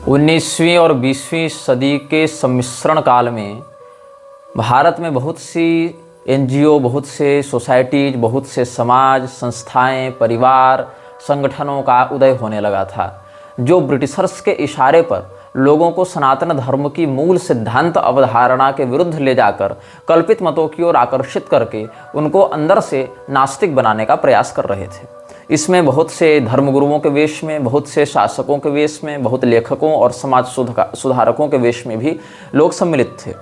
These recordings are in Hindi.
19वीं और 20वीं सदी के सम्मिश्रण काल में भारत में बहुत सी एनजीओ, बहुत से सोसाइटीज, बहुत से समाज, संस्थाएं, परिवार, संगठनों का उदय होने लगा था, जो ब्रिटिशर्स के इशारे पर लोगों को सनातन धर्म की मूल सिद्धांत अवधारणा के विरुद्ध ले जाकर कल्पित मतों की ओर आकर्षित करके उनको अंदर से नास्तिक बनाने का प्रयास कर रहे थे। इसमें बहुत से धर्मगुरुओं के वेश में, बहुत से शासकों के वेश में, बहुत लेखकों और समाज सुधारकों के वेश में भी लोग सम्मिलित थे।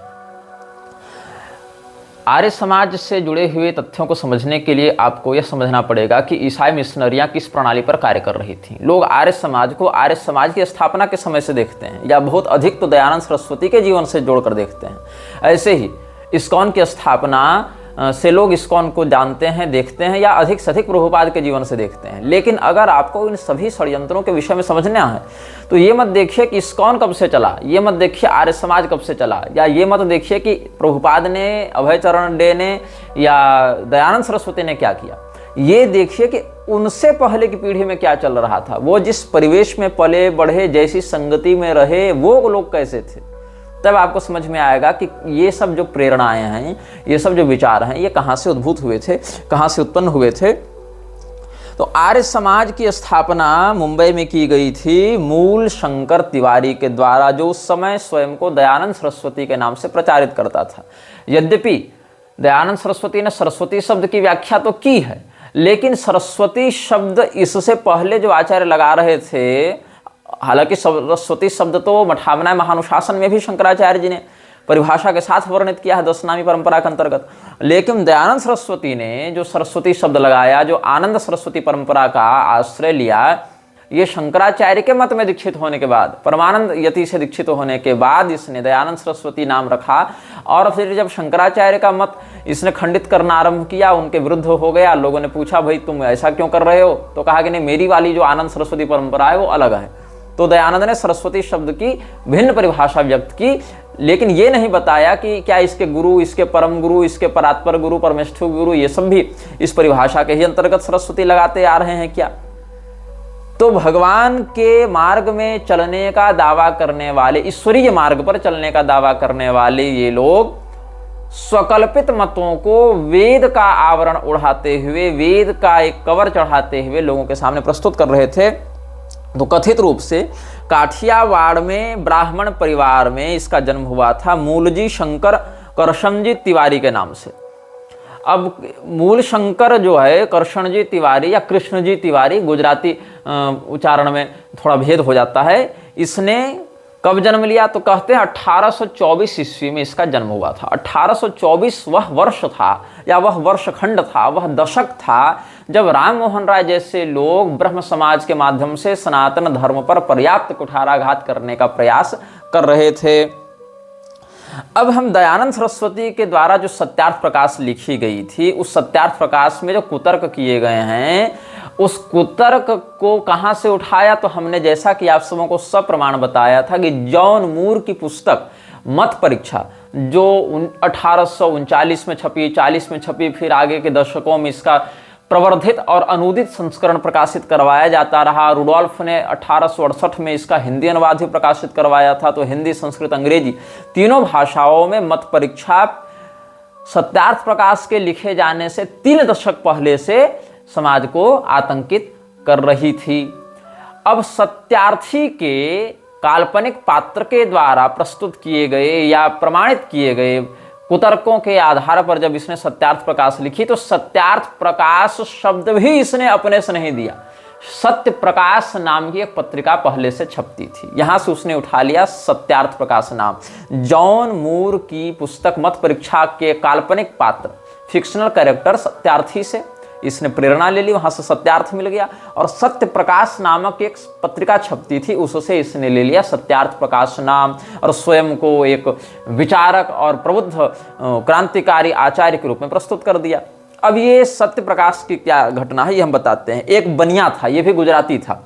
आर्य समाज से जुड़े हुए तथ्यों को समझने के लिए आपको यह समझना पड़ेगा कि ईसाई मिशनरियां किस प्रणाली पर कार्य कर रही थीं। लोग आर्य समाज को आर्य समाज की स्थापना के समय से देखते हैं, या बहुत अधिक तो दयानंद सरस्वती के जीवन से जोड़कर देखते हैं। ऐसे ही इस्कॉन की स्थापना से लोग इस्कॉन को जानते हैं, देखते हैं, या अधिक से अधिक प्रभुपाद के जीवन से देखते हैं। लेकिन अगर आपको इन सभी षड्यंत्रों के विषय में समझना है तो ये मत देखिए कि इस्कॉन कब से चला, ये मत देखिए आर्य समाज कब से चला, या ये मत देखिए कि प्रभुपाद ने, अभय चरण डे ने या दयानंद सरस्वती ने क्या किया। ये देखिए कि उनसे पहले की पीढ़ी में क्या चल रहा था, वो जिस परिवेश में पले बढ़े, जैसी संगति में रहे, वो लोग कैसे थे। तब आपको समझ में आएगा कि ये सब जो प्रेरणाएं हैं, ये सब जो विचार हैं, ये कहाँ से उद्भूत हुए थे, कहाँ से उत्पन्न हुए थे। तो आर्य समाज की स्थापना मुंबई में की गई थी मूल शंकर तिवारी के द्वारा, जो उस समय स्वयं को दयानंद सरस्वती के नाम से प्रचारित करता था। यद्यपि दयानंद सरस्वती ने सरस्वती शब्द की व्याख्या तो की है, लेकिन सरस्वती शब्द इससे पहले जो आचार्य लगा रहे थे, हालांकि सरस्वती शब्द तो मठावना महानुशासन में भी शंकराचार्य जी ने परिभाषा के साथ वर्णित किया है दशनामी परंपरा के अंतर्गत, लेकिन दयानंद सरस्वती ने जो सरस्वती शब्द लगाया, जो आनंद सरस्वती परंपरा का आश्रय लिया, ये शंकराचार्य के मत में दीक्षित होने के बाद, परमानंद यति से दीक्षित होने के बाद इसने दयानंद सरस्वती नाम रखा। और फिर जब शंकराचार्य का मत इसने खंडित करना आरंभ किया, उनके विरुद्ध हो गया, लोगों ने पूछा भाई तुम ऐसा क्यों कर रहे हो, तो कहा कि नहीं, मेरी वाली जो आनंद सरस्वती परंपरा है वो अलग है। तो दयानंद ने सरस्वती शब्द की भिन्न परिभाषा व्यक्त की, लेकिन ये नहीं बताया कि क्या इसके गुरु, इसके परम गुरु, इसके परात्पर गुरु, परमेष्ठु गुरु, ये सब भी इस परिभाषा के ही अंतर्गत सरस्वती लगाते आ रहे हैं क्या। तो भगवान के मार्ग में चलने का दावा करने वाले, ईश्वरीय मार्ग पर चलने का दावा करने वाले ये लोग स्वकल्पित मतों को वेद का आवरण उड़ाते हुए, वेद का एक कवर चढ़ाते हुए लोगों के सामने प्रस्तुत कर रहे थे। तो कथित रूप से काठियावाड़ में ब्राह्मण परिवार में इसका जन्म हुआ था, मूलजी शंकर करशनजी तिवारी के नाम से। अब मूल शंकर जो है करशनजी तिवारी या कृष्णजी तिवारी, गुजराती उच्चारण में थोड़ा भेद हो जाता है। इसने कब जन्म लिया, तो कहते हैं 1824 ईस्वी में इसका जन्म हुआ था। 1824 वह वर्ष था, या वह वर्षखंड था, वह दशक था जब राम मोहन राय जैसे लोग ब्रह्म समाज के माध्यम से सनातन धर्म पर पर्याप्त कुठाराघात करने का प्रयास कर रहे थे। अब हम दयानंद सरस्वती के द्वारा जो सत्यार्थ प्रकाश लिखी गई थी, उस सत्यार्थ प्रकाश में जो कुतर्क किए गए हैं, उस कुतर्क को कहाँ से उठाया, तो हमने जैसा कि आप सबों को सप्रमाण बताया था कि जॉन मूर की पुस्तक मत परीक्षा, जो 1839 में छपी, 40 में छपी, फिर आगे के दशकों में इसका प्रवर्धित और अनूदित संस्करण प्रकाशित करवाया जाता रहा। रुडोल्फ ने 1868 में इसका हिंदी अनुवाद भी प्रकाशित करवाया था। तो हिंदी, संस्कृत, अंग्रेजी तीनों भाषाओं में मत परीक्षा सत्यार्थ प्रकाश के लिखे जाने से 3 दशक पहले से समाज को आतंकित कर रही थी। अब सत्यार्थी के काल्पनिक पात्र के द्वारा प्रस्तुत किए गए या प्रमाणित किए गए कुतर्कों के आधार पर जब इसने सत्यार्थ प्रकाश लिखी, तो सत्यार्थ प्रकाश शब्द भी इसने अपने से नहीं दिया। सत्य प्रकाश नाम की एक पत्रिका पहले से छपती थी, यहां से उसने उठा लिया सत्यार्थ प्रकाश नाम। जॉन मूर की पुस्तक मत परीक्षा के काल्पनिक पात्र, फिक्शनल कैरेक्टर सत्यार्थी से इसने प्रेरणा ले ली, वहां से सत्यार्थ मिल गया। और सत्य प्रकाश नामक एक पत्रिका छपती थी, उससे इसने ले लिया सत्यार्थ प्रकाश नाम, और स्वयं को एक विचारक और प्रबुद्ध क्रांतिकारी आचार्य के रूप में प्रस्तुत कर दिया। अब ये सत्य प्रकाश की क्या घटना है, ये हम बताते हैं। एक बनिया था, ये भी गुजराती था,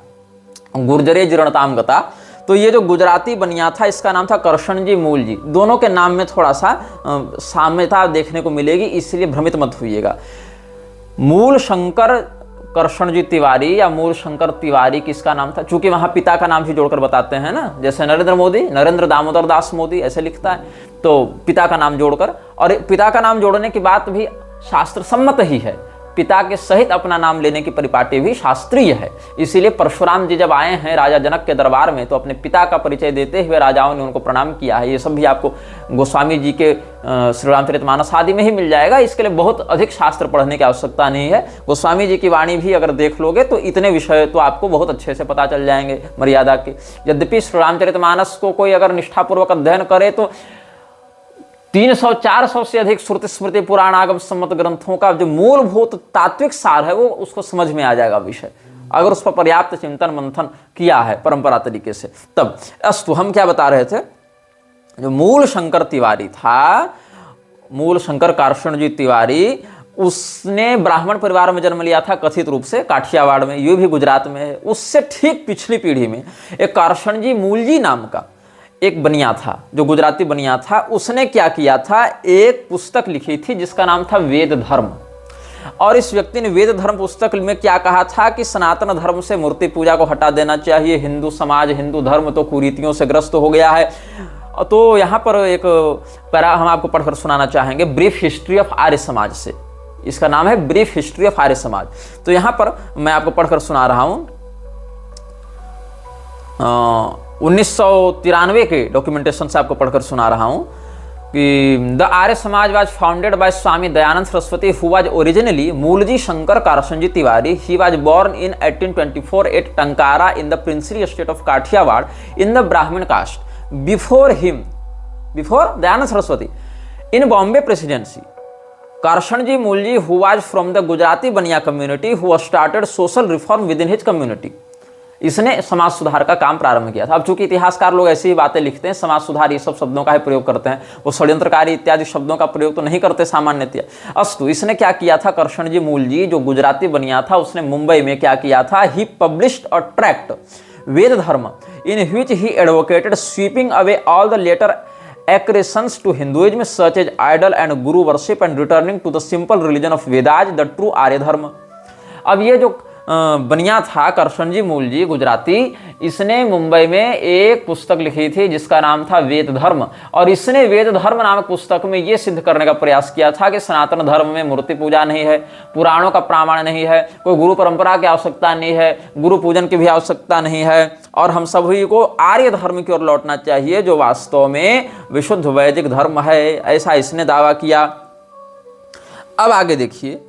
गुर्जरे जीर्णताम गता। तो ये जो गुजराती बनिया था, इसका नाम था करशनजी मूल जी। दोनों के नाम में थोड़ा सा साम्यता देखने को मिलेगी, इसलिए भ्रमित मत होइएगा। मूल शंकर करशनजी तिवारी या मूल शंकर तिवारी किसका नाम था? चूंकि वहां पिता का नाम भी जोड़कर बताते हैं ना, जैसे नरेंद्र मोदी, नरेंद्र दामोदर दास मोदी ऐसे लिखता है, तो पिता का नाम जोड़कर, और पिता का नाम जोड़ने की बात भी शास्त्र सम्मत ही है। पिता के सहित अपना नाम लेने की परिपाटी भी शास्त्रीय है। इसीलिए परशुराम जी जब आए हैं राजा जनक के दरबार में, तो अपने पिता का परिचय देते हुए राजाओं ने उनको प्रणाम किया है। ये सब भी आपको गोस्वामी जी के श्री रामचरितमानस आदि में ही मिल जाएगा। इसके लिए बहुत अधिक शास्त्र पढ़ने की आवश्यकता नहीं है। गोस्वामी जी की वाणी भी अगर देख लोगे तो इतने विषय तो आपको बहुत अच्छे से पता चल जाएंगे मर्यादा के। यद्यपि श्री रामचरितमानस को कोई अगर निष्ठापूर्वक अध्ययन करे तो 300-400 से अधिक श्रुति स्मृति पुराण आगम सम्मत ग्रंथों का जो मूलभूत तात्विक सार है वो उसको समझ में आ जाएगा विषय, अगर उस पर पर्याप्त चिंतन मंथन किया है परंपरा तरीके से तब। अस्तु, हम क्या बता रहे थे? जो मूल शंकर तिवारी था, मूल शंकर कारशनजी तिवारी, उसने ब्राह्मण परिवार में जन्म लिया था कथित रूप से काठियावाड़ में, ये भी गुजरात में है। उससे ठीक पिछली पीढ़ी में एक कारशनजी मूलजी नाम का एक बनिया था, जो गुजराती बनिया था। उसने क्या किया था, एक पुस्तक लिखी थी जिसका नाम था वेद धर्म। और इस व्यक्ति ने वेद धर्म पुस्तक में क्या कहा था कि सनातन धर्म से मूर्ति पूजा को हटा देना चाहिए, हिंदू समाज, हिंदू धर्म तो कुरीतियों से ग्रस्त हो गया है। तो यहाँ पर एक पैरा हम आपको पढ़कर सुनाना चाहेंगे, brief history of Arya Samaj से। इसका नाम है ब्रीफ हिस्ट्री ऑफ आर्य समाज। तो यहाँ पर मैं आपको पढ़कर सुना रहा हूँ 1993 के डॉक्यूमेंटेशन से आपको पढ़कर सुना रहा हूं कि the Arya Samaj was founded by Swami Dayanand Saraswati who was originally Mulji Shankar Karshanji Tiwari. He was born in 1824 at Tankara in the princely state of Kathiawar in the Brahmin caste. Before Dayanand Saraswati in Bombay presidency, Karshanji Mulji who was from the Gujarati Bania community who started social reform within his community. इसने समाज सुधार का काम प्रारंभ किया था। अब चूंकि इतिहासकार लोग ऐसी ही बातें लिखते हैं, समाज सुधार ये सब शब्दों का ही प्रयोग करते हैं, वो षड्यंत्रकारी इत्यादि शब्दों का प्रयोग तो नहीं करते सामान्यतः। अस्तु, इसने क्या किया था, करशनजी मूलजी जो गुजराती बनिया था, उसने मुंबई में क्या किया था, ही published a tract Veda Dharma in which he advocated sweeping away all the later accretions to Hinduism such as idol and guru worship and returning to the simple religion of Vedas, the true आर्य धर्म। अब ये जो बनिया था करशनजी मूलजी गुजराती, इसने मुंबई में एक पुस्तक लिखी थी जिसका नाम था वेद धर्म। और इसने वेद धर्म नामक पुस्तक में यह सिद्ध करने का प्रयास किया था कि सनातन धर्म में मूर्ति पूजा नहीं है, पुराणों का प्रमाण नहीं है, कोई गुरु परंपरा की आवश्यकता नहीं है, गुरु पूजन की भी आवश्यकता नहीं है, और हम सभी को आर्य धर्म की ओर लौटना चाहिए जो वास्तव में विशुद्ध वैदिक धर्म है, ऐसा इसने दावा किया। अब आगे देखिए,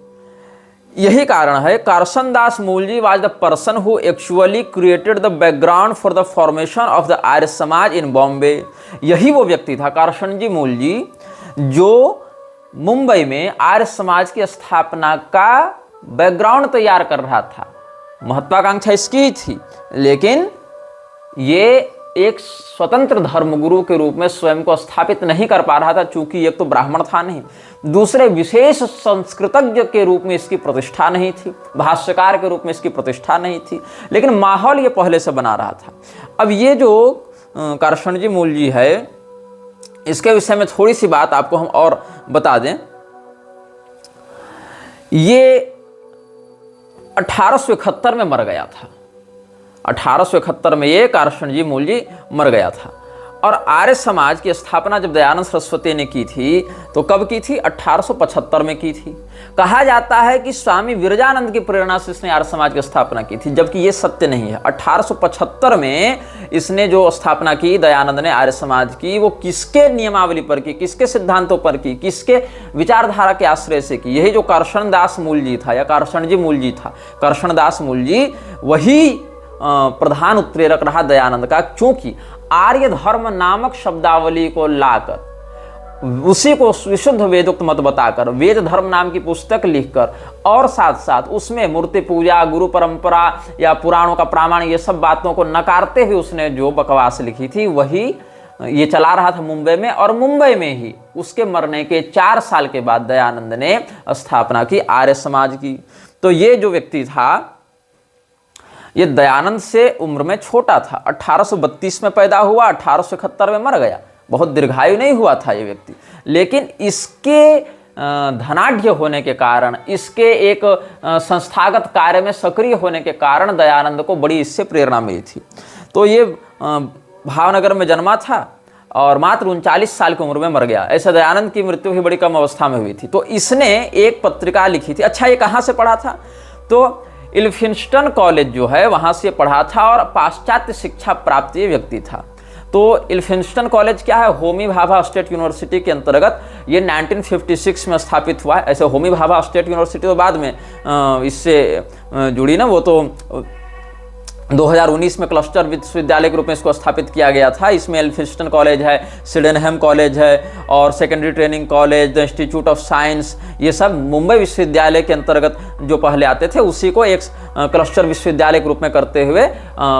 यही कारण है Karshan Das Mulji was the person who actually created the background for the formation of the Arya Samaj in Bombay. यही वो व्यक्ति था कारशनजी मूलजी जो मुंबई में आर्य समाज की स्थापना का बैकग्राउंड तैयार कर रहा था। महत्वाकांक्षा इसकी ही थी, लेकिन ये एक स्वतंत्र धर्मगुरु के रूप में स्वयं को स्थापित नहीं कर पा रहा था, चूंकि एक तो ब्राह्मण था नहीं, दूसरे विशेष संस्कृतज्ञ के रूप में इसकी प्रतिष्ठा नहीं थी, भाष्यकार के रूप में इसकी प्रतिष्ठा नहीं थी, लेकिन माहौल ये पहले से बना रहा था। अब ये जो कारशनजी मूलजी है, इसके विषय में थोड़ी सी बात आपको हम और बता दें। ये 1871 में मर गया था। 1871 में ये कारशनजी मूलजी मर गया था। और आर्य समाज की स्थापना जब दयानंद सरस्वती ने की थी तो कब की थी, 1875 में की थी। कहा जाता है कि स्वामी विरजानंद की प्रेरणा से इसने आर्य समाज की स्थापना की थी, जबकि ये सत्य नहीं है। 1875 में इसने जो स्थापना की दयानंद ने आर्य समाज की, वो किसके नियमावली पर की, किसके सिद्धांतों पर की, किसके विचारधारा के आश्रय से की? यही जो करशन दास मूलजी था या करशनजी मूलजी था, करशन दास मूलजी वही प्रधान उत्प्रेरक रहा दयानंद का, क्योंकि आर्य धर्म नामक शब्दावली को लाकर, उसी को विशुद्ध वेदोक्त मत बताकर, वेद धर्म नाम की पुस्तक लिखकर, और साथ साथ उसमें मूर्ति पूजा, गुरु परंपरा या पुराणों का प्रामाण, ये सब बातों को नकारते हुए उसने जो बकवास लिखी थी, वही ये चला रहा था मुंबई में। और मुंबई में ही उसके मरने के 4 साल के बाद दयानंद ने स्थापना की आर्य समाज की। तो ये जो व्यक्ति था, ये दयानंद से उम्र में छोटा था। 1832 में पैदा हुआ, 1871 में मर गया। बहुत दीर्घायु नहीं हुआ था ये व्यक्ति, लेकिन इसके धनाढ्य होने के कारण, इसके एक संस्थागत कार्य में सक्रिय होने के कारण दयानंद को बड़ी इससे प्रेरणा मिली थी। तो ये भावनगर में जन्मा था और मात्र 39 साल की उम्र में मर गया। ऐसे दयानंद की मृत्यु भी बड़ी कम अवस्था में हुई थी। तो इसने एक पत्रिका लिखी थी। अच्छा, ये कहाँ से पढ़ा था? तो इल्फिंस्टन कॉलेज जो है वहाँ से पढ़ा था और पाश्चात्य शिक्षा प्राप्त ये व्यक्ति था। तो इल्फिंस्टन कॉलेज क्या है? होमी भाभा स्टेट यूनिवर्सिटी के अंतर्गत ये 1956 में स्थापित हुआ है। ऐसे होमी भाभा स्टेट यूनिवर्सिटी तो बाद में इससे जुड़ी ना, वो तो 2019 में क्लस्टर विश्वविद्यालय के रूप में इसको स्थापित किया गया था। इसमें एल्फिंस्टन कॉलेज है, सिडेनहम कॉलेज है और secondary training college, the institute of science, ये सब मुंबई विश्वविद्यालय के अंतर्गत जो पहले आते थे उसी को एक क्लस्टर विश्वविद्यालय के रूप में करते हुए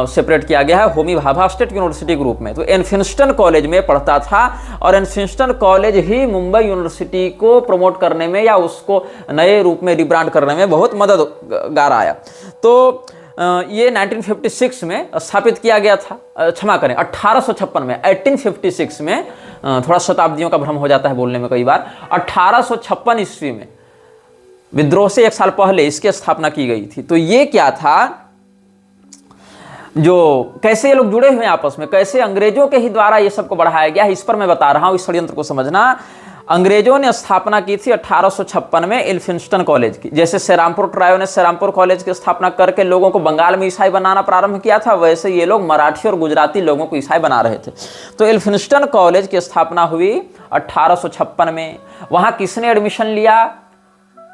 सेपरेट किया गया है होमी भाभा स्टेट यूनिवर्सिटी के रूप में। तो एल्फिंस्टन कॉलेज में पढ़ता था और एल्फिंस्टन कॉलेज ही मुंबई यूनिवर्सिटी को प्रमोट करने में या उसको नए रूप में रिब्रांड करने में बहुत मददगार आया। तो ये 1956 में स्थापित किया गया था, क्षमा करें 1856 में, 1856 में, थोड़ा शताब्दियों का भ्रम हो जाता है बोलने में कई बार। 1856 ईस्वी में, विद्रोह से एक साल पहले इसकी स्थापना की गई थी। तो ये क्या था, जो कैसे ये लोग जुड़े हुए हैं आपस में, कैसे अंग्रेजों के ही द्वारा ये सबको बढ़ाया गया है, इस पर मैं बता रहा हूँ, इस षड्यंत्र को समझना। अंग्रेजों ने स्थापना की थी 1856 में इल्फिंस्टन कॉलेज की। जैसे सेरामपुर ट्रायो ने सेरामपुर कॉलेज की स्थापना करके लोगों को बंगाल में ईसाई बनाना प्रारंभ किया था, वैसे ये लोग मराठी और गुजराती लोगों को ईसाई बना रहे थे। तो इल्फिंस्टन कॉलेज की स्थापना हुई 1856 में। वहाँ किसने एडमिशन लिया?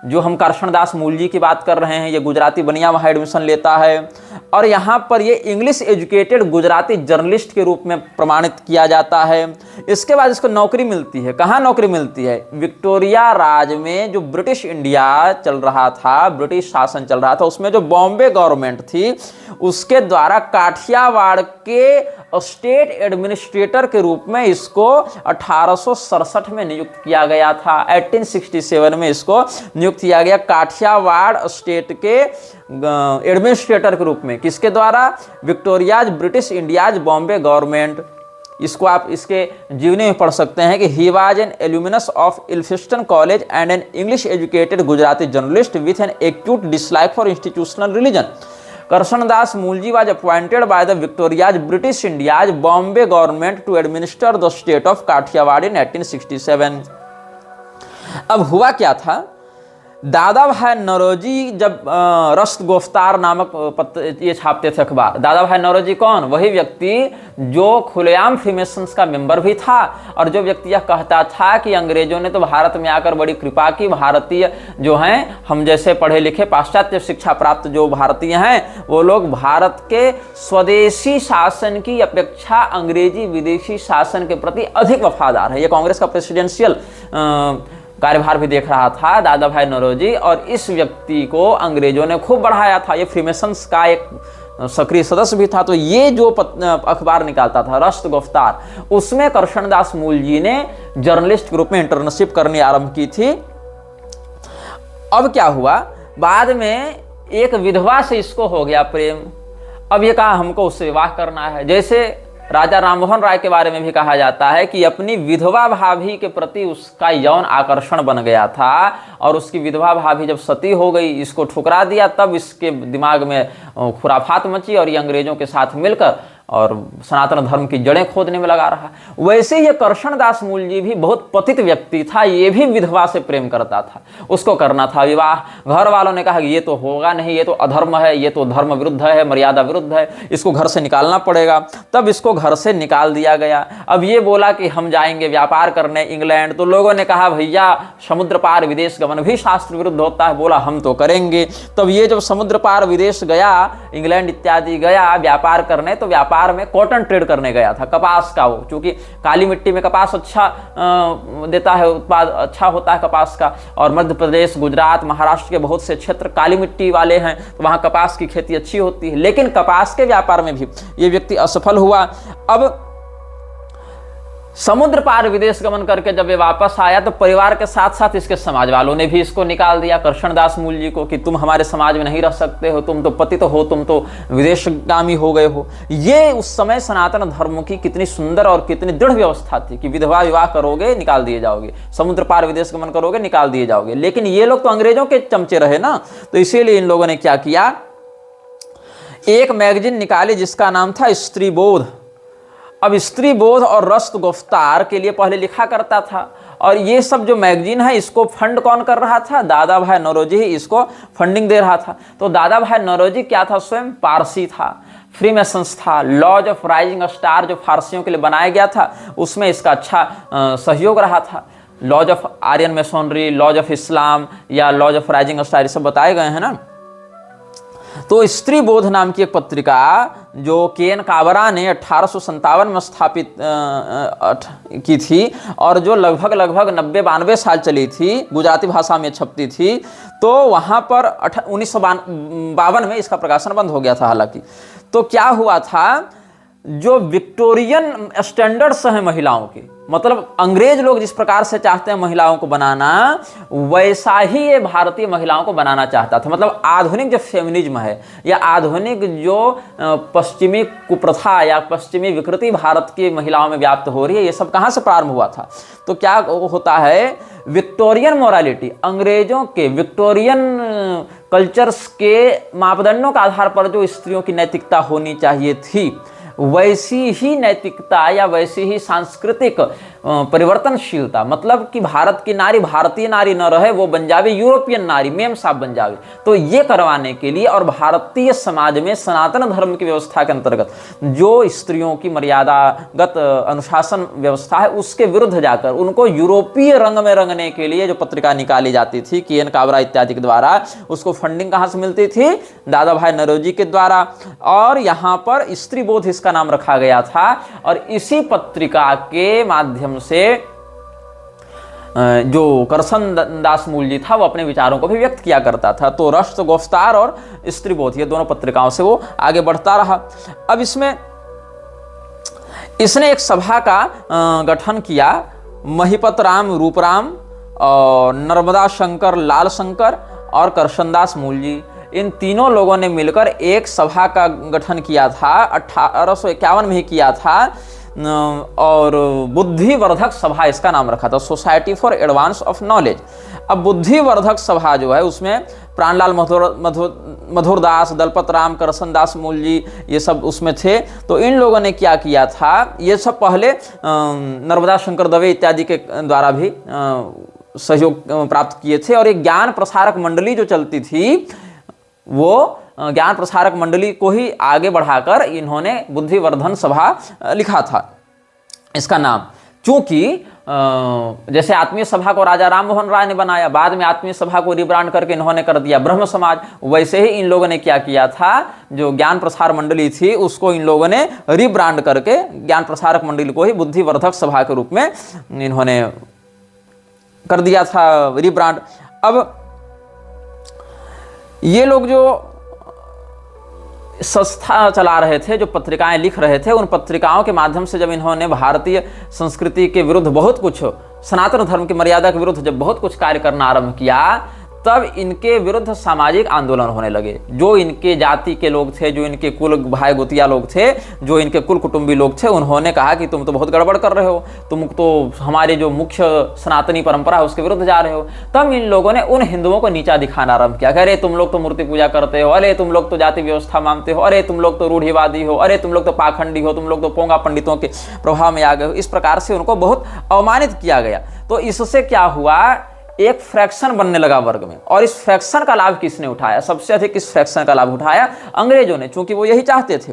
जो हम करशनदास मूलजी की बात कर रहे हैं, ये गुजराती बनिया वहाँ एडमिशन लेता है और यहाँ पर ये इंग्लिश एजुकेटेड गुजराती जर्नलिस्ट के रूप में प्रमाणित किया जाता है। इसके बाद इसको नौकरी मिलती है। कहाँ नौकरी मिलती है? विक्टोरिया राज में जो ब्रिटिश इंडिया चल रहा था, ब्रिटिश शासन चल रहा था, उसमें जो बॉम्बे गवर्नमेंट थी उसके द्वारा काठियावाड़ के स्टेट एडमिनिस्ट्रेटर के रूप में इसको 1867 में नियुक्त किया गया था। 1867 में इसको नियुक्त किया गया काठियावाड़ स्टेट के एडमिनिस्ट्रेटर के रूप में। किसके द्वारा? Victoria's British India's Bombay government. इसको आप इसके जीवनी में पढ़ सकते हैं कि he was an alumnus of Elphinstone college and an English educated Gujarati journalist with an acute dislike for institutional religion. Karshandas Mulji was appointed by the Victoria's British India's Bombay government to administer the state of Kathiawar in 1867। अब हुआ क्या था? दादा भाई नौरोजी जब रश्क गिरफ्तार नामक ये छापते थे अखबार। दादा भाई नौरोजी कौन? वही व्यक्ति जो खुलेआम फ्रीमेसन्स का मेंबर भी था और जो व्यक्ति यह कहता था कि अंग्रेजों ने तो भारत में आकर बड़ी कृपा की, भारतीय जो हैं, हम जैसे पढ़े लिखे पाश्चात्य शिक्षा प्राप्त जो भारतीय हैं, वो लोग भारत के स्वदेशी शासन की अपेक्षा अंग्रेजी विदेशी शासन के प्रति अधिक वफादार है। ये कांग्रेस का प्रेसिडेंशियल कार्यभार भी देख रहा था दादा भाई नौरोजी और इस व्यक्ति को अंग्रेजों ने खूब बढ़ाया था। ये फ्रीमेसन्स का एक सक्रिय सदस्य भी था। तो ये जो अखबार निकालता था रश्क गिरफ्तार, उसमें करशनदास मूलजी ने जर्नलिस्ट के रूप में इंटर्नशिप करनी आरंभ की थी। अब क्या हुआ? बाद में एक विधवा से इसको हो गया प्रेम। अब ये कहा हमको उससे विवाह करना है। जैसे राजा राममोहन राय के बारे में भी कहा जाता है कि अपनी विधवा भाभी के प्रति उसका यौन आकर्षण बन गया था और उसकी विधवा भाभी जब सती हो गई, इसको ठुकरा दिया, तब इसके दिमाग में खुराफात मची और ये अंग्रेजों के साथ मिलकर और सनातन धर्म की जड़ें खोदने में लगा रहा। वैसे ये करशनदास मूलजी भी बहुत पतित व्यक्ति था। ये भी विधवा से प्रेम करता था, उसको करना था विवाह। घर वालों ने कहा कि ये तो होगा नहीं, ये तो अधर्म है, ये तो धर्म विरुद्ध है, मर्यादा विरुद्ध है, इसको घर से निकालना पड़ेगा। तब इसको घर से निकाल दिया गया। अब ये बोला कि हम जाएंगे व्यापार करने इंग्लैंड। तो लोगों ने कहा भैया समुद्र पार विदेश गमन भी शास्त्र विरुद्ध होता है। बोला हम तो करेंगे। तब ये जब समुद्र पार विदेश गया, इंग्लैंड इत्यादि गया व्यापार करने, तो व्यापार में कॉटन ट्रेड करने गया था, कपास का। वो चूंकि काली मिट्टी में कपास अच्छा देता है, उत्पाद अच्छा होता है कपास का, और मध्य प्रदेश, गुजरात, महाराष्ट्र के बहुत से क्षेत्र काली मिट्टी वाले हैं, तो वहां कपास की खेती अच्छी होती है। लेकिन कपास के व्यापार में भी ये व्यक्ति असफल हुआ। अब समुद्र पार विदेश गमन करके जब ये वापस आया तो परिवार के साथ साथ इसके समाज वालों ने भी इसको निकाल दिया, कृष्णदास मूल जी को, कि तुम हमारे समाज में नहीं रह सकते हो, तुम तो पतित हो, तुम तो विदेशगामी हो गए हो। ये उस समय सनातन धर्म की कितनी सुंदर और कितनी दृढ़ व्यवस्था थी कि विधवा विवाह करोगे निकाल दिए जाओगे, समुद्र पार विदेश गमन करोगे निकाल दिए जाओगे। लेकिन ये लोग तो अंग्रेजों के चमचे रहे ना, तो इसीलिए इन लोगों ने क्या किया, एक मैगजीन निकाली जिसका नाम था स्त्री बोध। अब स्त्री बोध और रस्त गुफ्तार के लिए पहले लिखा करता था, और ये सब जो मैगजीन है इसको फंड कौन कर रहा था, दादा भाई नौरोजी ही इसको फंडिंग दे रहा था। तो दादा भाई नौरोजी क्या था, स्वयं पारसी था, फ्री में संस्था लॉज ऑफ राइजिंग स्टार जो फारसियों के लिए बनाया गया था उसमें इसका अच्छा सहयोग रहा था। Lodge of Aryan masonry, lodge of Islam या लॉज ऑफ राइजिंग स्टार ये सब बताए गए हैं ना। तो स्त्री बोध नाम की एक पत्रिका जो के.एन. काबरा ने 1857 में स्थापित की थी और जो लगभग 90-92 साल चली थी, गुजराती भाषा में छपती थी, तो वहाँ पर 1952 में इसका प्रकाशन बंद हो गया था। हालांकि तो क्या हुआ था, जो विक्टोरियन स्टैंडर्ड्स हैं महिलाओं के, मतलब अंग्रेज लोग जिस प्रकार से चाहते हैं महिलाओं को बनाना, वैसा ही ये भारतीय महिलाओं को बनाना चाहता था। मतलब आधुनिक जो फेमिनिज्म है या आधुनिक जो पश्चिमी कुप्रथा या पश्चिमी विकृति भारत की महिलाओं में व्याप्त हो रही है, ये सब कहाँ से प्रारंभ हुआ था। तो क्या होता है, विक्टोरियन मोरालिटी, अंग्रेजों के विक्टोरियन कल्चर्स के मापदंडों के आधार पर जो स्त्रियों की नैतिकता होनी चाहिए थी, वैसी ही नैतिकता या वैसी ही सांस्कृतिक परिवर्तनशीलता, मतलब कि भारत की नारी भारतीय नारी न रहे, वो बन जावे यूरोपियन नारी, मेम साहब बन जावे। तो ये करवाने के लिए और भारतीय समाज में सनातन धर्म की व्यवस्था के अंतर्गत जो स्त्रियों की मर्यादागत अनुशासन व्यवस्था है उसके विरुद्ध जाकर उनको यूरोपीय रंग में रंगने के लिए जो पत्रिका निकाली जाती थी के.एन. काबरा इत्यादि के द्वारा, उसको फंडिंग कहाँ से मिलती थी, दादा भाई नौरोजी के द्वारा। और यहाँ पर स्त्री बोध इसका नाम रखा गया था, और इसी पत्रिका के माध्यम से जो करसनदास मूल जी था वो अपने विचारों को भी व्यक्त किया करता था। तो रस्त गुफ्तार और स्त्री बोध ये दोनों पत्रिकाओं से वो आगे बढ़ता रहा। अब इसने एक सभा का गठन किया, महिपत राम, रूपराम और नर्मदा शंकर, लाल शंकर और करसनदास मूल जी, इन तीनों लोगों ने मिलकर एक सभा का गठन किया था, 1851 में ही किया था, और बुद्धिवर्धक सभा इसका नाम रखा था, society for advance of knowledge. अब बुद्धिवर्धक सभा जो है उसमें प्राणलाल मधुरदास, दलपत राम, करसनदास मूल जी ये सब उसमें थे। तो इन लोगों ने क्या किया था, ये सब पहले नर्मदा शंकर दवे इत्यादि के द्वारा भी सहयोग प्राप्त किए थे, और एक ज्ञान प्रसारक मंडली जो चलती थी वो ज्ञान प्रसारक मंडली को ही आगे बढ़ाकर इन्होंने बुद्धिवर्धन सभा लिखा था इसका नाम। चूंकि जैसे आत्मीय सभा को राजा राम मोहन राय ने बनाया, बाद में आत्मीय सभा को रिब्रांड करके इन्होंने कर दिया ब्रह्म समाज, वैसे ही इन लोगों ने क्या किया था, जो ज्ञान प्रसार मंडली थी उसको इन लोगों ने रिब्रांड करके ज्ञान प्रसारक मंडली को ही बुद्धिवर्धक सभा के रूप में इन्होंने कर दिया था रिब्रांड। अब ये लोग जो संस्था चला रहे थे, जो पत्रिकाएं लिख रहे थे, उन पत्रिकाओं के माध्यम से जब इन्होंने भारतीय संस्कृति के विरुद्ध बहुत कुछ, सनातन धर्म की मर्यादा के विरुद्ध जब बहुत कुछ कार्य करना आरंभ किया, तब इनके विरुद्ध सामाजिक आंदोलन होने लगे। जो इनके जाति के लोग थे, जो इनके कुल भाई गोतिया लोग थे, जो इनके कुल कुटुंबी लोग थे, उन्होंने कहा कि तुम तो बहुत गड़बड़ कर रहे हो, तुम तो हमारे जो मुख्य सनातनी परंपरा है उसके विरुद्ध जा रहे हो। तब इन लोगों ने उन हिंदुओं को नीचा दिखाना आरंभ किया, अरे तुम लोग तो मूर्ति पूजा करते हो, अरे तुम लोग तो जाति व्यवस्था मानते हो, अरे तुम लोग तो रूढ़िवादी हो, अरे तुम लोग तो पाखंडी हो, तुम लोग तो पोंगा पंडितों के प्रभाव में आ गए हो। इस प्रकार से उनको बहुत अवमानित किया गया। तो इससे क्या हुआ, एक फ्रैक्शन बनने लगा वर्ग में, और इस फ्रैक्शन का लाभ किसने उठाया, सबसे अधिक इस फ्रैक्शन का लाभ उठाया अंग्रेजों ने, चूंकि वो यही चाहते थे।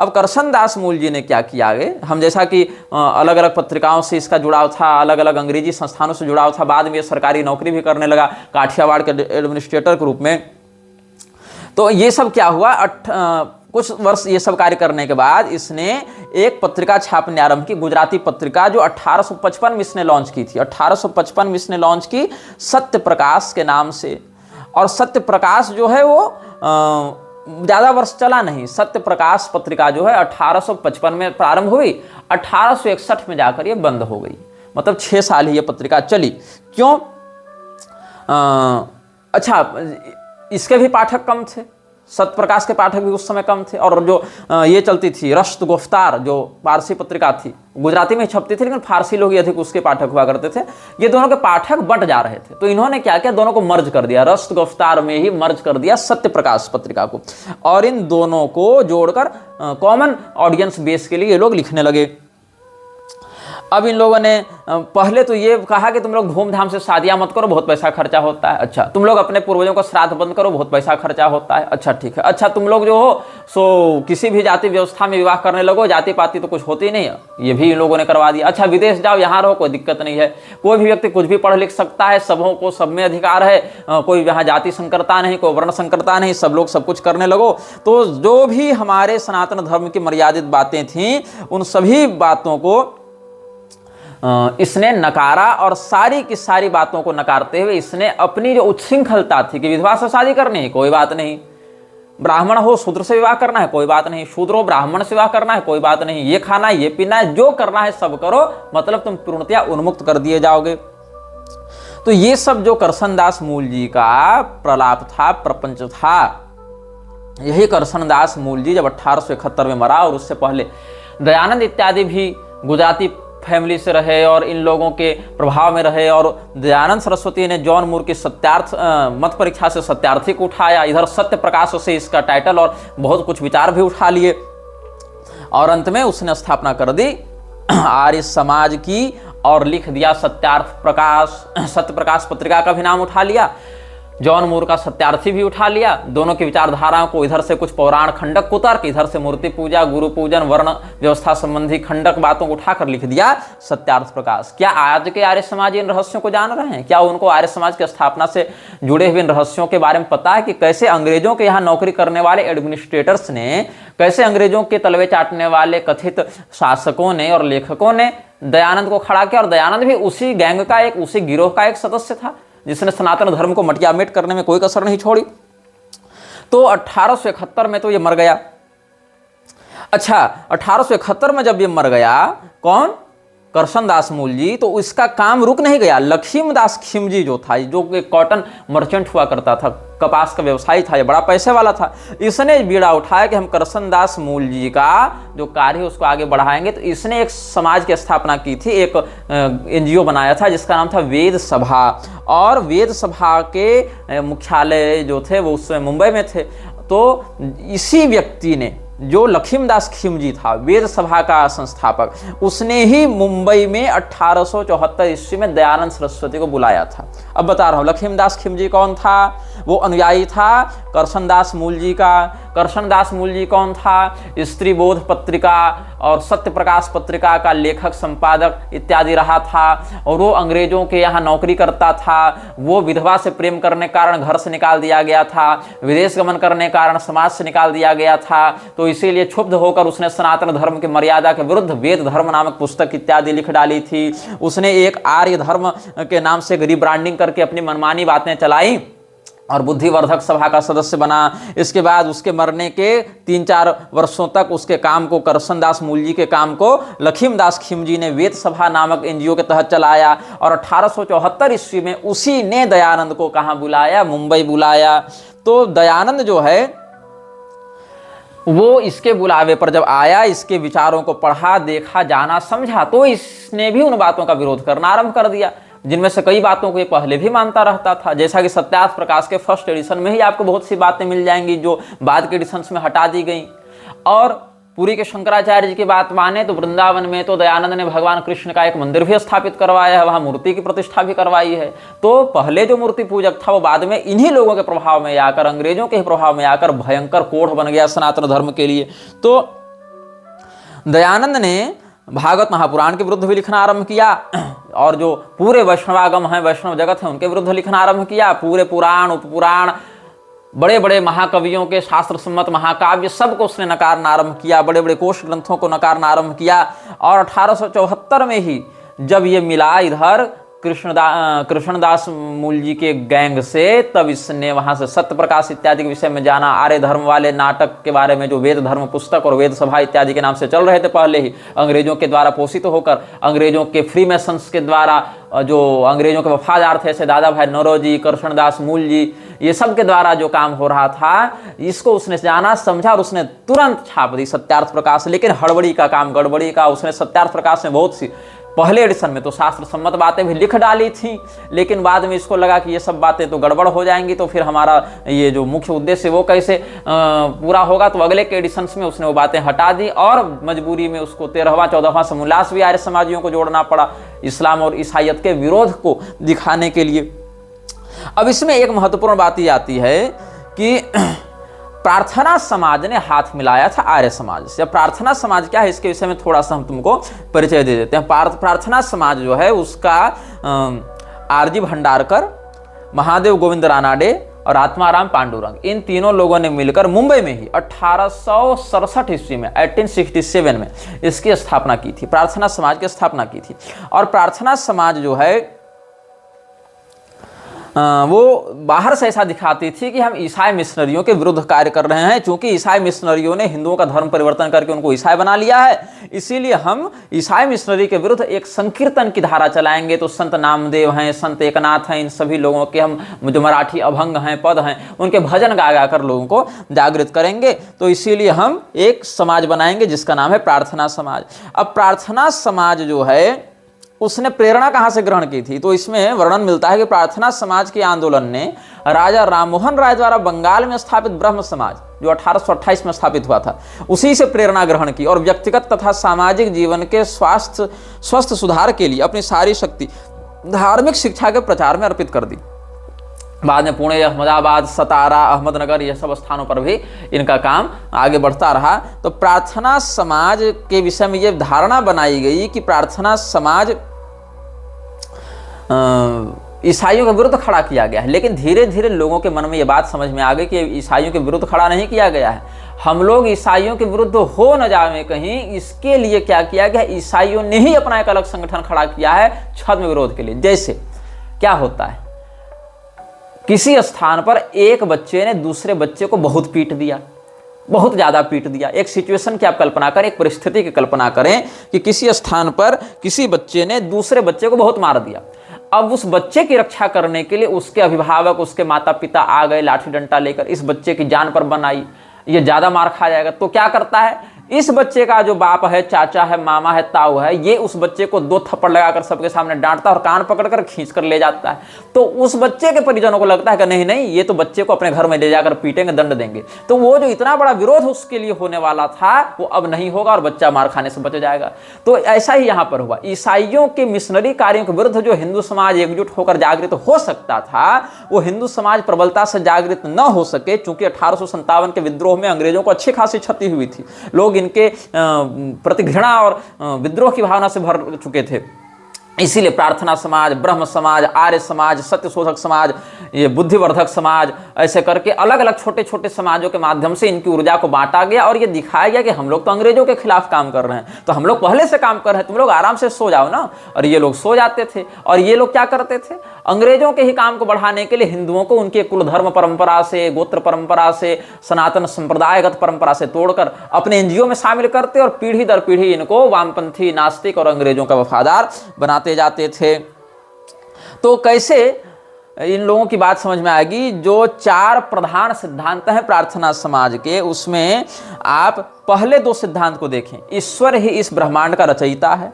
अब करसनदास मूल जी ने क्या किया आगे, हम जैसा कि अलग अलग पत्रिकाओं से इसका जुड़ाव था, अलग अलग अंग्रेजी संस्थानों से जुड़ाव था, बाद में सरकारी नौकरी भी करने लगा काठियावाड़ के एडमिनिस्ट्रेटर के रूप में। तो ये सब क्या हुआ, कुछ वर्ष ये सब कार्य करने के बाद इसने एक पत्रिका छापने आरंभ की, गुजराती पत्रिका, जो 1855 में इसने लॉन्च की थी। 1855 में इसने लॉन्च की सत्य प्रकाश के नाम से। और सत्य प्रकाश जो है वो ज़्यादा वर्ष चला नहीं। सत्य प्रकाश पत्रिका जो है 1855 में प्रारंभ हुई, 1861 में जाकर ये बंद हो गई। मतलब 6 साल ही ये पत्रिका चली। क्यों? अच्छा, इसके भी पाठक कम थे, सत्य प्रकाश के पाठक भी उस समय कम थे। और जो ये चलती थी रश्त गुफ्तार, जो फारसी पत्रिका थी, गुजराती में छपती थी लेकिन फारसी लोग ही अधिक उसके पाठक हुआ करते थे, ये दोनों के पाठक बंट जा रहे थे। तो इन्होंने क्या किया, दोनों को मर्ज कर दिया, रश्त गुफ्तार में ही मर्ज कर दिया सत्य प्रकाश पत्रिका को, और इन दोनों को जोड़कर कॉमन ऑडियंस बेस के लिए ये लोग लिखने लगे। अब इन लोगों ने पहले तो ये कहा कि तुम लोग धूमधाम से शादियां मत करो, बहुत पैसा खर्चा होता है। अच्छा, तुम लोग अपने पूर्वजों का श्राद्ध बंद करो, बहुत पैसा खर्चा होता है। अच्छा ठीक है। अच्छा, तुम लोग जो हो सो किसी भी जाति व्यवस्था में विवाह करने लगो, जाति पाति तो कुछ होती नहीं है, ये भी इन लोगों ने करवा दिया। अच्छा, विदेश जाओ, यहाँ रहो, कोई दिक्कत नहीं है, कोई भी व्यक्ति कुछ भी पढ़ लिख सकता है, सबों को सब में अधिकार है, कोई यहाँ जाति संकरता नहीं, कोई वर्ण संकरता नहीं, सब लोग सब कुछ करने लगो। तो जो भी हमारे सनातन धर्म की मर्यादित बातें थीं, उन सभी बातों को इसने नकारा, और सारी की सारी बातों को नकारते हुए इसने अपनी जो उच्छृंखलता थी कि विधवा से शादी करनी है, कोई बात नहीं, ब्राह्मण हो शूद्र से विवाह करना है, कोई बात नहीं, शूद्र हो ब्राह्मण से विवाह करना है, कोई बात नहीं, ये खाना है, ये पीना है, जो करना है सब करो, मतलब तुम पूर्णतया उन्मुक्त कर दिए जाओगे। तो ये सब जो करसनदास मूल जी का प्रलाप था, प्रपंच था, यही करसनदास मूल जी जब 1871 में मरा, और उससे पहले दयानंद इत्यादि भी गुजराती फैमिली से रहे और इन लोगों के प्रभाव में रहे। और दयानंद सरस्वती ने जॉन मूर की सत्यार्थ मत परीक्षा से सत्यार्थी को उठाया, इधर सत्य प्रकाश से इसका टाइटल और बहुत कुछ विचार भी उठा लिए, और अंत में उसने स्थापना कर दी आर्य समाज की, और लिख दिया सत्यार्थ प्रकाश। सत्य प्रकाश पत्रिका का भी नाम उठा लिया, जॉन मूर का सत्यार्थी भी उठा लिया। दोनों की विचारधाराओं को इधर से कुछ पौराण खंडक कुतर्क, इधर से मूर्ति पूजा, गुरु पूजन, वर्ण व्यवस्था संबंधी खंडक बातों को उठाकर लिख दिया सत्यार्थ प्रकाश। क्या आज के आर्य समाज इन रहस्यों को जान रहे हैं? क्या उनको आर्य समाज की स्थापना से जुड़े हुए इन रहस्यों के बारे में पता है कि कैसे अंग्रेजों के यहाँ नौकरी करने वाले एडमिनिस्ट्रेटर्स ने, कैसे अंग्रेजों के तलवे चाटने वाले कथित शासकों ने और लेखकों ने दयानंद को खड़ा किया, और दयानंद भी उसी गैंग का एक, उसी गिरोह का एक सदस्य था जिसने सनातन धर्म को मटियामेट करने में कोई कसर नहीं छोड़ी। तो 1871 में तो ये मर गया। अच्छा, 1871 में जब ये मर गया, कौन? करसनदास मूल जी, तो इसका काम रुक नहीं गया। लखीमदास खिमजी जो था, जो एक कॉटन मर्चेंट हुआ करता था, कपास का व्यवसायी था, ये बड़ा पैसे वाला था, इसने बीड़ा उठाया कि हम करसनदास मूल जी का जो कार्य है उसको आगे बढ़ाएंगे। तो इसने एक समाज की स्थापना की थी, एक NGO बनाया था जिसका नाम था वेद सभा, और वेद सभा के मुख्यालय जो थे वो उस समय मुंबई में थे। तो इसी व्यक्ति ने, जो लखीमदास खिमजी था, वेद सभा का संस्थापक, उसने ही मुंबई में 1874 ईस्वी में दयानंद सरस्वती को बुलाया था। अब बता रहा हूं, लखीमदास खिमजी कौन था? वो अनुयायी था करसनदास मूल जी का। करसनदास मूल जी कौन था? स्त्री बोध पत्रिका और सत्य प्रकाश पत्रिका का लेखक, संपादक इत्यादि रहा था, और वो अंग्रेजों के यहाँ नौकरी करता था। वो विधवा से प्रेम करने के कारण घर से निकाल दिया गया था, विदेश गमन करने के कारण समाज से निकाल दिया गया था। तो इसीलिए क्षुब्ध होकर उसने सनातन धर्म की मर्यादा के विरुद्ध वेद धर्म नामक पुस्तक इत्यादि लिख डाली थी। उसने एक आर्य धर्म के नाम से रिब्रांडिंग करके अपनी मनमानी बातें चलाई और बुद्धिवर्धक सभा का सदस्य बना। इसके बाद उसके मरने के 3-4 वर्षों तक उसके काम को, करसनदास मूल जी के काम को लखीमदास खिमजी ने वेद सभा नामक NGO के तहत चलाया, और 1874 ईस्वी में उसी ने दयानंद को कहाँ बुलाया? मुंबई बुलाया। तो दयानंद जो है वो इसके बुलावे पर जब आया, इसके विचारों को पढ़ा, देखा, जाना, समझा, तो इसने भी उन बातों का विरोध करना आरंभ कर दिया जिनमें से कई बातों को ये पहले भी मानता रहता था। जैसा कि सत्यार्थ प्रकाश के फर्स्ट एडिशन में ही आपको बहुत सी बातें मिल जाएंगी जो बाद के एडिशंस में हटा दी गई। और पुरी के शंकराचार्य जी की बात माने तो वृंदावन में तो दयानंद ने भगवान कृष्ण का एक मंदिर भी स्थापित करवाया है, वहां मूर्ति की प्रतिष्ठा भी करवाई है। तो पहले जो मूर्ति पूजक था वो बाद में इन्हीं लोगों के प्रभाव में आकर, अंग्रेजों के ही प्रभाव में आकर भयंकर कोढ़ बन गया सनातन धर्म के लिए। तो दयानंद ने भागवत महापुराण के विरुद्ध भी लिखना आरंभ किया, और जो पूरे वैष्णवागम हैं, वैष्णव जगत है, उनके विरुद्ध लिखना आरंभ किया। पूरे पुराण, उपपुराण, बड़े बड़े महाकवियों के शास्त्र सम्मत महाकाव्य सबको उसने नकारना आरंभ किया, बड़े बड़े कोश ग्रंथों को नकारना आरंभ किया। और 1874 में ही जब ये मिला इधर कृष्णदास मूल जी के गैंग से, तब इसने वहां से सत्य प्रकाश इत्यादि के विषय में जाना। आर्य धर्म वाले नाटक के बारे में जो वेद धर्म पुस्तक और वेद सभा इत्यादि के नाम से चल रहे थे पहले ही, अंग्रेजों के द्वारा पोषित होकर, अंग्रेजों के फ्री मैसन्स के द्वारा, जो अंग्रेजों के वफादार थे ऐसे दादा भाई नौरोजी, कृष्णदास मूल जी, ये सब के द्वारा जो काम हो रहा था, इसको उसने जाना समझा और उसने तुरंत छाप दी सत्यार्थ प्रकाश। लेकिन हड़बड़ी का काम, गड़बड़ी का, उसने सत्यार्थ प्रकाश में बहुत सी, पहले एडिशन में तो शास्त्र सम्मत बातें भी लिख डाली थी, लेकिन बाद में इसको लगा कि ये सब बातें तो गड़बड़ हो जाएंगी, तो फिर हमारा ये जो मुख्य उद्देश्य वो कैसे पूरा होगा। तो अगले के एडिशंस में उसने वो बातें हटा दी और मजबूरी में उसको 13वां 14वां समोल्लास भी आर्य समाजियों को जोड़ना पड़ा, इस्लाम और ईसाइयत के विरोध को दिखाने के लिए। अब इसमें एक महत्वपूर्ण बात ये आती है कि प्रार्थना समाज ने हाथ मिलाया था आर्य समाज से। प्रार्थना समाज क्या है इसके विषय में थोड़ा सा हम तुमको परिचय दे देते हैं। प्रार्थना समाज जो है उसका आरजी भंडारकर, महादेव गोविंद रानाडे और आत्माराम पांडुरंग, इन तीनों लोगों ने मिलकर मुंबई में ही 1867 ईस्वी में 1867 में इसकी स्थापना की थी, प्रार्थना समाज की स्थापना की थी। और प्रार्थना समाज जो है वो बाहर से ऐसा दिखाती थी कि हम ईसाई मिशनरियों के विरुद्ध कार्य कर रहे हैं, क्योंकि ईसाई मिशनरियों ने हिंदुओं का धर्म परिवर्तन करके उनको ईसाई बना लिया है, इसीलिए हम ईसाई मिशनरी के विरुद्ध एक संकीर्तन की धारा चलाएंगे। तो संत नामदेव हैं, संत एकनाथ हैं, इन सभी लोगों के हम जो मराठी अभंग हैं, पद हैं, उनके भजन गा गा कर लोगों को जागृत करेंगे। तो इसीलिए हम एक समाज बनाएंगे जिसका नाम है प्रार्थना समाज। अब प्रार्थना समाज जो है उसने प्रेरणा कहां से ग्रहण की थी, तो इसमें वर्णन मिलता है कि प्रार्थना समाज के आंदोलन ने राजा राममोहन राय द्वारा बंगाल में स्थापित ब्रह्म समाज जो 1828 में स्थापित हुआ था, उसी से प्रेरणा ग्रहण की और व्यक्तिगत तथा सामाजिक जीवन के स्वस्थ सुधार के लिए अपनी सारी शक्ति धार्मिक शिक्षा के प्रचार में अर्पित कर दी। बाद में पुणे, अहमदाबाद, सतारा, अहमदनगर, ये सब स्थानों पर भी इनका काम आगे बढ़ता रहा। तो प्रार्थना समाज के विषय में ये धारणा बनाई गई कि प्रार्थना समाज ईसाइयों के विरुद्ध खड़ा किया गया है। लेकिन धीरे धीरे लोगों के मन में ये बात समझ में आ गई कि ईसाइयों के विरुद्ध खड़ा नहीं किया गया है, हम लोग ईसाइयों के विरुद्ध हो न जाए कहीं, इसके लिए क्या किया गया, ईसाइयों ने ही अपना एक अलग संगठन खड़ा किया है छद्म विरोध के लिए। जैसे क्या होता है, किसी स्थान पर एक बच्चे ने दूसरे बच्चे को बहुत पीट दिया, बहुत ज्यादा पीट दिया। एक सिचुएशन की आप कल्पना करें, एक परिस्थिति की कल्पना करें कि किसी स्थान पर किसी बच्चे ने दूसरे बच्चे को बहुत मार दिया। अब उस बच्चे की रक्षा करने के लिए उसके अभिभावक, उसके माता पिता आ गए लाठी डंडा लेकर, इस बच्चे की जान पर बन आई, ये ज्यादा मार खा जाएगा। तो क्या करता है, इस बच्चे का जो बाप है, चाचा है, मामा है, ताऊ है, ये उस बच्चे को 2 थप्पड़ लगाकर सबके सामने डांटता और कान पकड़कर खींचकर ले जाता है। तो उस बच्चे के परिजनों को लगता है कि नहीं नहीं, ये तो बच्चे को अपने घर में ले जाकर पीटेंगे, दंड देंगे। तो वो जो इतना बड़ा विरोध उसके लिए होने वाला था वो अब नहीं होगा और बच्चा मार खाने से बच जाएगा। तो ऐसा ही यहाँ पर हुआ। ईसाइयों के मिशनरी कार्यों के विरुद्ध जो हिंदू समाज एकजुट होकर जागृत हो सकता था, वो हिंदू समाज प्रबलता से जागृत न हो सके, क्योंकि 1857 के विद्रोह में अंग्रेजों को अच्छी खासी क्षति हुई थी। लोग इनके प्रति घृणा और विद्रोह की भावना से भर चुके थे। इसीलिए प्रार्थना समाज, ब्रह्म समाज, आर्य समाज, सत्यशोधक समाज, ये बुद्धिवर्धक समाज, ऐसे करके अलग अलग छोटे छोटे समाजों के माध्यम से इनकी ऊर्जा को बांटा गया और ये दिखाया गया कि हम लोग तो अंग्रेजों के खिलाफ काम कर रहे हैं, तो हम लोग पहले से काम कर रहे हैं, तुम लोग आराम से सो जाओ ना। और ये लोग सो जाते थे। और ये लोग क्या करते थे, अंग्रेजों के ही काम को बढ़ाने के लिए हिंदुओं को उनके कुल धर्म परंपरा से, गोत्र परंपरा से, सनातन संप्रदायगत परंपरा से तोड़कर अपने एनजीओ में शामिल करते और पीढ़ी दर पीढ़ी इनको वामपंथी, नास्तिक और अंग्रेजों का वफादार बनाते जाते थे। तो कैसे इन लोगों की बात समझ में आएगी। जो 4 प्रधान सिद्धांत हैं प्रार्थना समाज के, उसमें आप पहले 2 सिद्धांत को देखें, ईश्वर ही इस ब्रह्मांड का रचयिता है,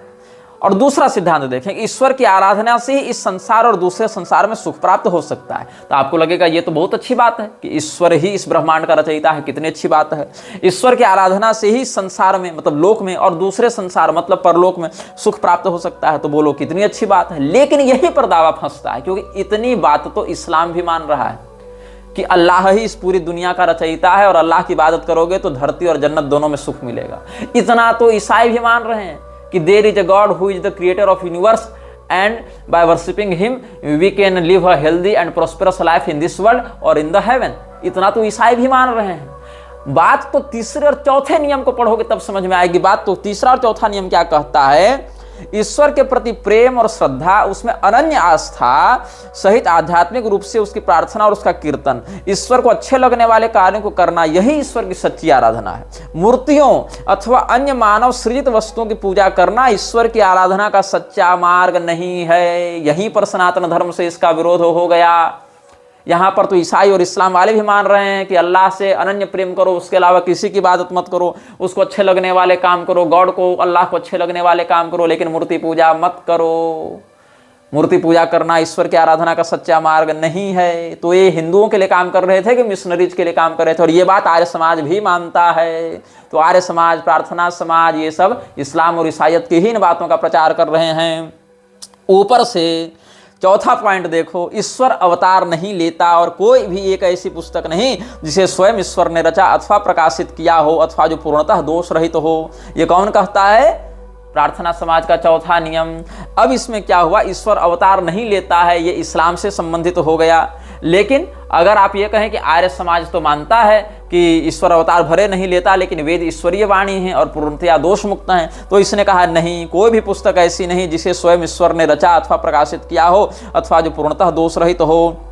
और दूसरा सिद्धांत देखें, ईश्वर की आराधना से ही इस संसार और दूसरे संसार में सुख प्राप्त हो सकता है। तो आपको लगेगा ये तो बहुत अच्छी बात है कि ईश्वर ही इस ब्रह्मांड का रचयिता है, कितनी अच्छी बात है। ईश्वर की आराधना से ही संसार में, मतलब लोक में, और दूसरे संसार मतलब परलोक में सुख प्राप्त हो सकता है, तो बोलो कितनी अच्छी बात है। लेकिन यही पर दावा फंसता है, क्योंकि इतनी बात तो इस्लाम भी मान रहा है कि अल्लाह ही इस पूरी दुनिया का रचयिता है और अल्लाह की इबादत करोगे तो धरती और जन्नत दोनों में सुख मिलेगा। इतना तो ईसाई भी मान रहे हैं कि there is a God who is the creator of universe and by worshipping him we can live a healthy and prosperous life in this world और इन द हेवन। इतना तो ईसाई भी मान रहे हैं। बात तो तीसरे और चौथे नियम को पढ़ोगे तब समझ में आएगी। बात तो तीसरा और चौथा नियम क्या कहता है ईश्वर के प्रति प्रेम और श्रद्धा, उसमें अनन्य आस्था सहित आध्यात्मिक रूप से उसकी प्रार्थना और उसका कीर्तन, ईश्वर को अच्छे लगने वाले कार्यों को करना, यही ईश्वर की सच्ची आराधना है। मूर्तियों अथवा अन्य मानव सृजित वस्तुओं की पूजा करना ईश्वर की आराधना का सच्चा मार्ग नहीं है। यहीं पर सनातन धर्म से इसका विरोध हो गया। यहाँ पर तो ईसाई और इस्लाम वाले भी मान रहे हैं कि अल्लाह से अनन्य प्रेम करो, उसके अलावा किसी की इबादत मत करो, उसको अच्छे लगने वाले काम करो, गॉड को, अल्लाह को अच्छे लगने वाले काम करो, लेकिन मूर्ति पूजा मत करो। मूर्ति पूजा करना ईश्वर की आराधना का सच्चा मार्ग नहीं है। तो ये हिंदुओं के लिए काम कर रहे थे कि मिशनरीज के लिए काम कर रहे थे, और ये बात आर्य समाज भी मानता है। तो आर्य समाज, प्रार्थना समाज, ये सब इस्लाम और ईसाइयत की ही इन बातों का प्रचार कर रहे हैं। ऊपर से चौथा पॉइंट देखो, ईश्वर अवतार नहीं लेता और कोई भी एक ऐसी पुस्तक नहीं जिसे स्वयं ईश्वर ने रचा अथवा प्रकाशित किया हो अथवा जो पूर्णतः दोष रहित हो। ये कौन कहता है? प्रार्थना समाज का चौथा नियम। अब इसमें क्या हुआ, ईश्वर अवतार नहीं लेता है, ये इस्लाम से संबंधित हो गया। लेकिन अगर आप ये कहें कि आर्य समाज तो मानता है कि ईश्वर अवतार भरे नहीं लेता, लेकिन वेद ईश्वरीय वाणी है और पूर्णतया दोष मुक्त हैं, तो इसने कहा नहीं, कोई भी पुस्तक ऐसी नहीं जिसे स्वयं ईश्वर ने रचा अथवा प्रकाशित किया हो अथवा जो पूर्णतः दोष रहित हो।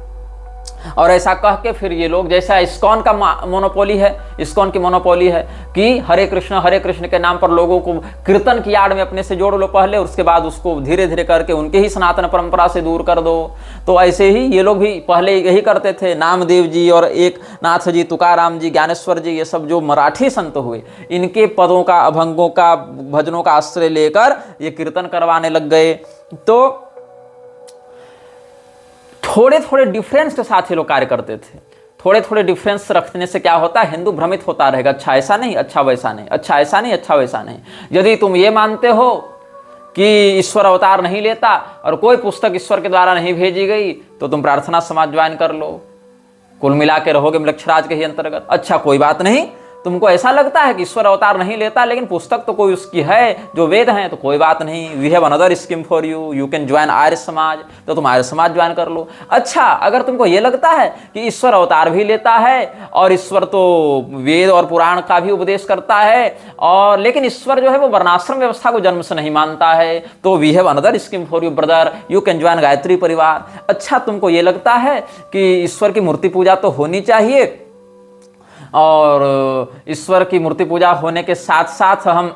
और ऐसा कह के फिर ये लोग, जैसा इस्कॉन का मोनोपोली है, इस्कॉन की मोनोपोली है कि हरे कृष्ण के नाम पर लोगों को कीर्तन की आड़ में अपने से जोड़ लो पहले, और उसके बाद उसको धीरे धीरे करके उनके ही सनातन परंपरा से दूर कर दो। तो ऐसे ही ये लोग भी पहले यही करते थे। नामदेव जी और एक नाथ जी, तुकाराम जी, ज्ञानेश्वर जी, ये सब जो मराठी संत हुए, इनके पदों का, अभंगों का, भजनों का आश्रय लेकर ये कीर्तन करवाने लग गए। तो थोड़े थोड़े डिफरेंस के साथ ये लोग कार्य करते थे। थोड़े थोड़े डिफरेंस रखने से क्या होता है, हिंदू भ्रमित होता रहेगा, अच्छा ऐसा नहीं, अच्छा वैसा नहीं, अच्छा ऐसा नहीं, अच्छा वैसा नहीं। यदि तुम ये मानते हो कि ईश्वर अवतार नहीं लेता और कोई पुस्तक ईश्वर के द्वारा नहीं भेजी गई, तो तुम प्रार्थना समाज ज्वाइन कर लो, कुल मिला के रहोगे मृक्षराज के ही अंतर्गत। अच्छा कोई बात नहीं, तुमको ऐसा लगता है कि ईश्वर अवतार नहीं लेता, लेकिन पुस्तक तो कोई उसकी है जो वेद हैं, तो कोई बात नहीं, we have another scheme for you, you can join Arya Samaj, तो तुम आर्य समाज ज्वाइन कर लो। अच्छा अगर तुमको ये लगता है कि ईश्वर अवतार भी लेता है और ईश्वर तो वेद और पुराण का भी उपदेश करता है, और लेकिन ईश्वर जो है वो वर्णाश्रम व्यवस्था को जन्म से नहीं मानता है, तो we have another scheme for you brother, you can join Gayatri Parivar. अच्छा तुमको ये लगता है कि ईश्वर की मूर्ति पूजा तो होनी चाहिए, और ईश्वर की मूर्ति पूजा होने के साथ साथ हम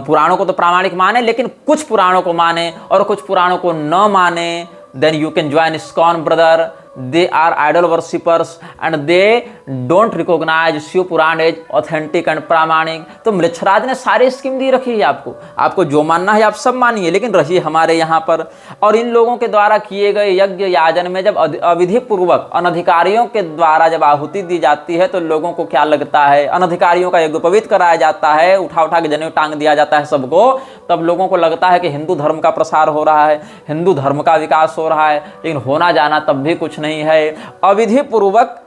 पुराणों को तो प्रामाणिक माने, लेकिन कुछ पुराणों को माने और कुछ पुराणों को न माने, then you can join ISKCON brother. They are idol worshippers and they don't recognize Shiva Purana as authentic and प्रामाणिक। तो मृक्षराज ने सारी स्कीम दी रखी है आपको जो मानना है आप सब मानिए, लेकिन रहिए हमारे यहाँ पर। और इन लोगों के द्वारा किए गए यज्ञ याजन में जब अविधि पूर्वक अनधिकारियों के द्वारा जब आहुति दी जाती है, तो लोगों को क्या लगता है, अनधिकारियों का यज्ञ पवित्र कराया जाता है, उठा उठा के जनेऊ टांग दिया जाता है सबको, तब लोगों को लगता है कि हिंदू धर्म का प्रसार हो रहा है, हिंदू धर्म का विकास हो रहा है, लेकिन होना जाना तब भी कुछ नहीं है। अविधि पूर्वक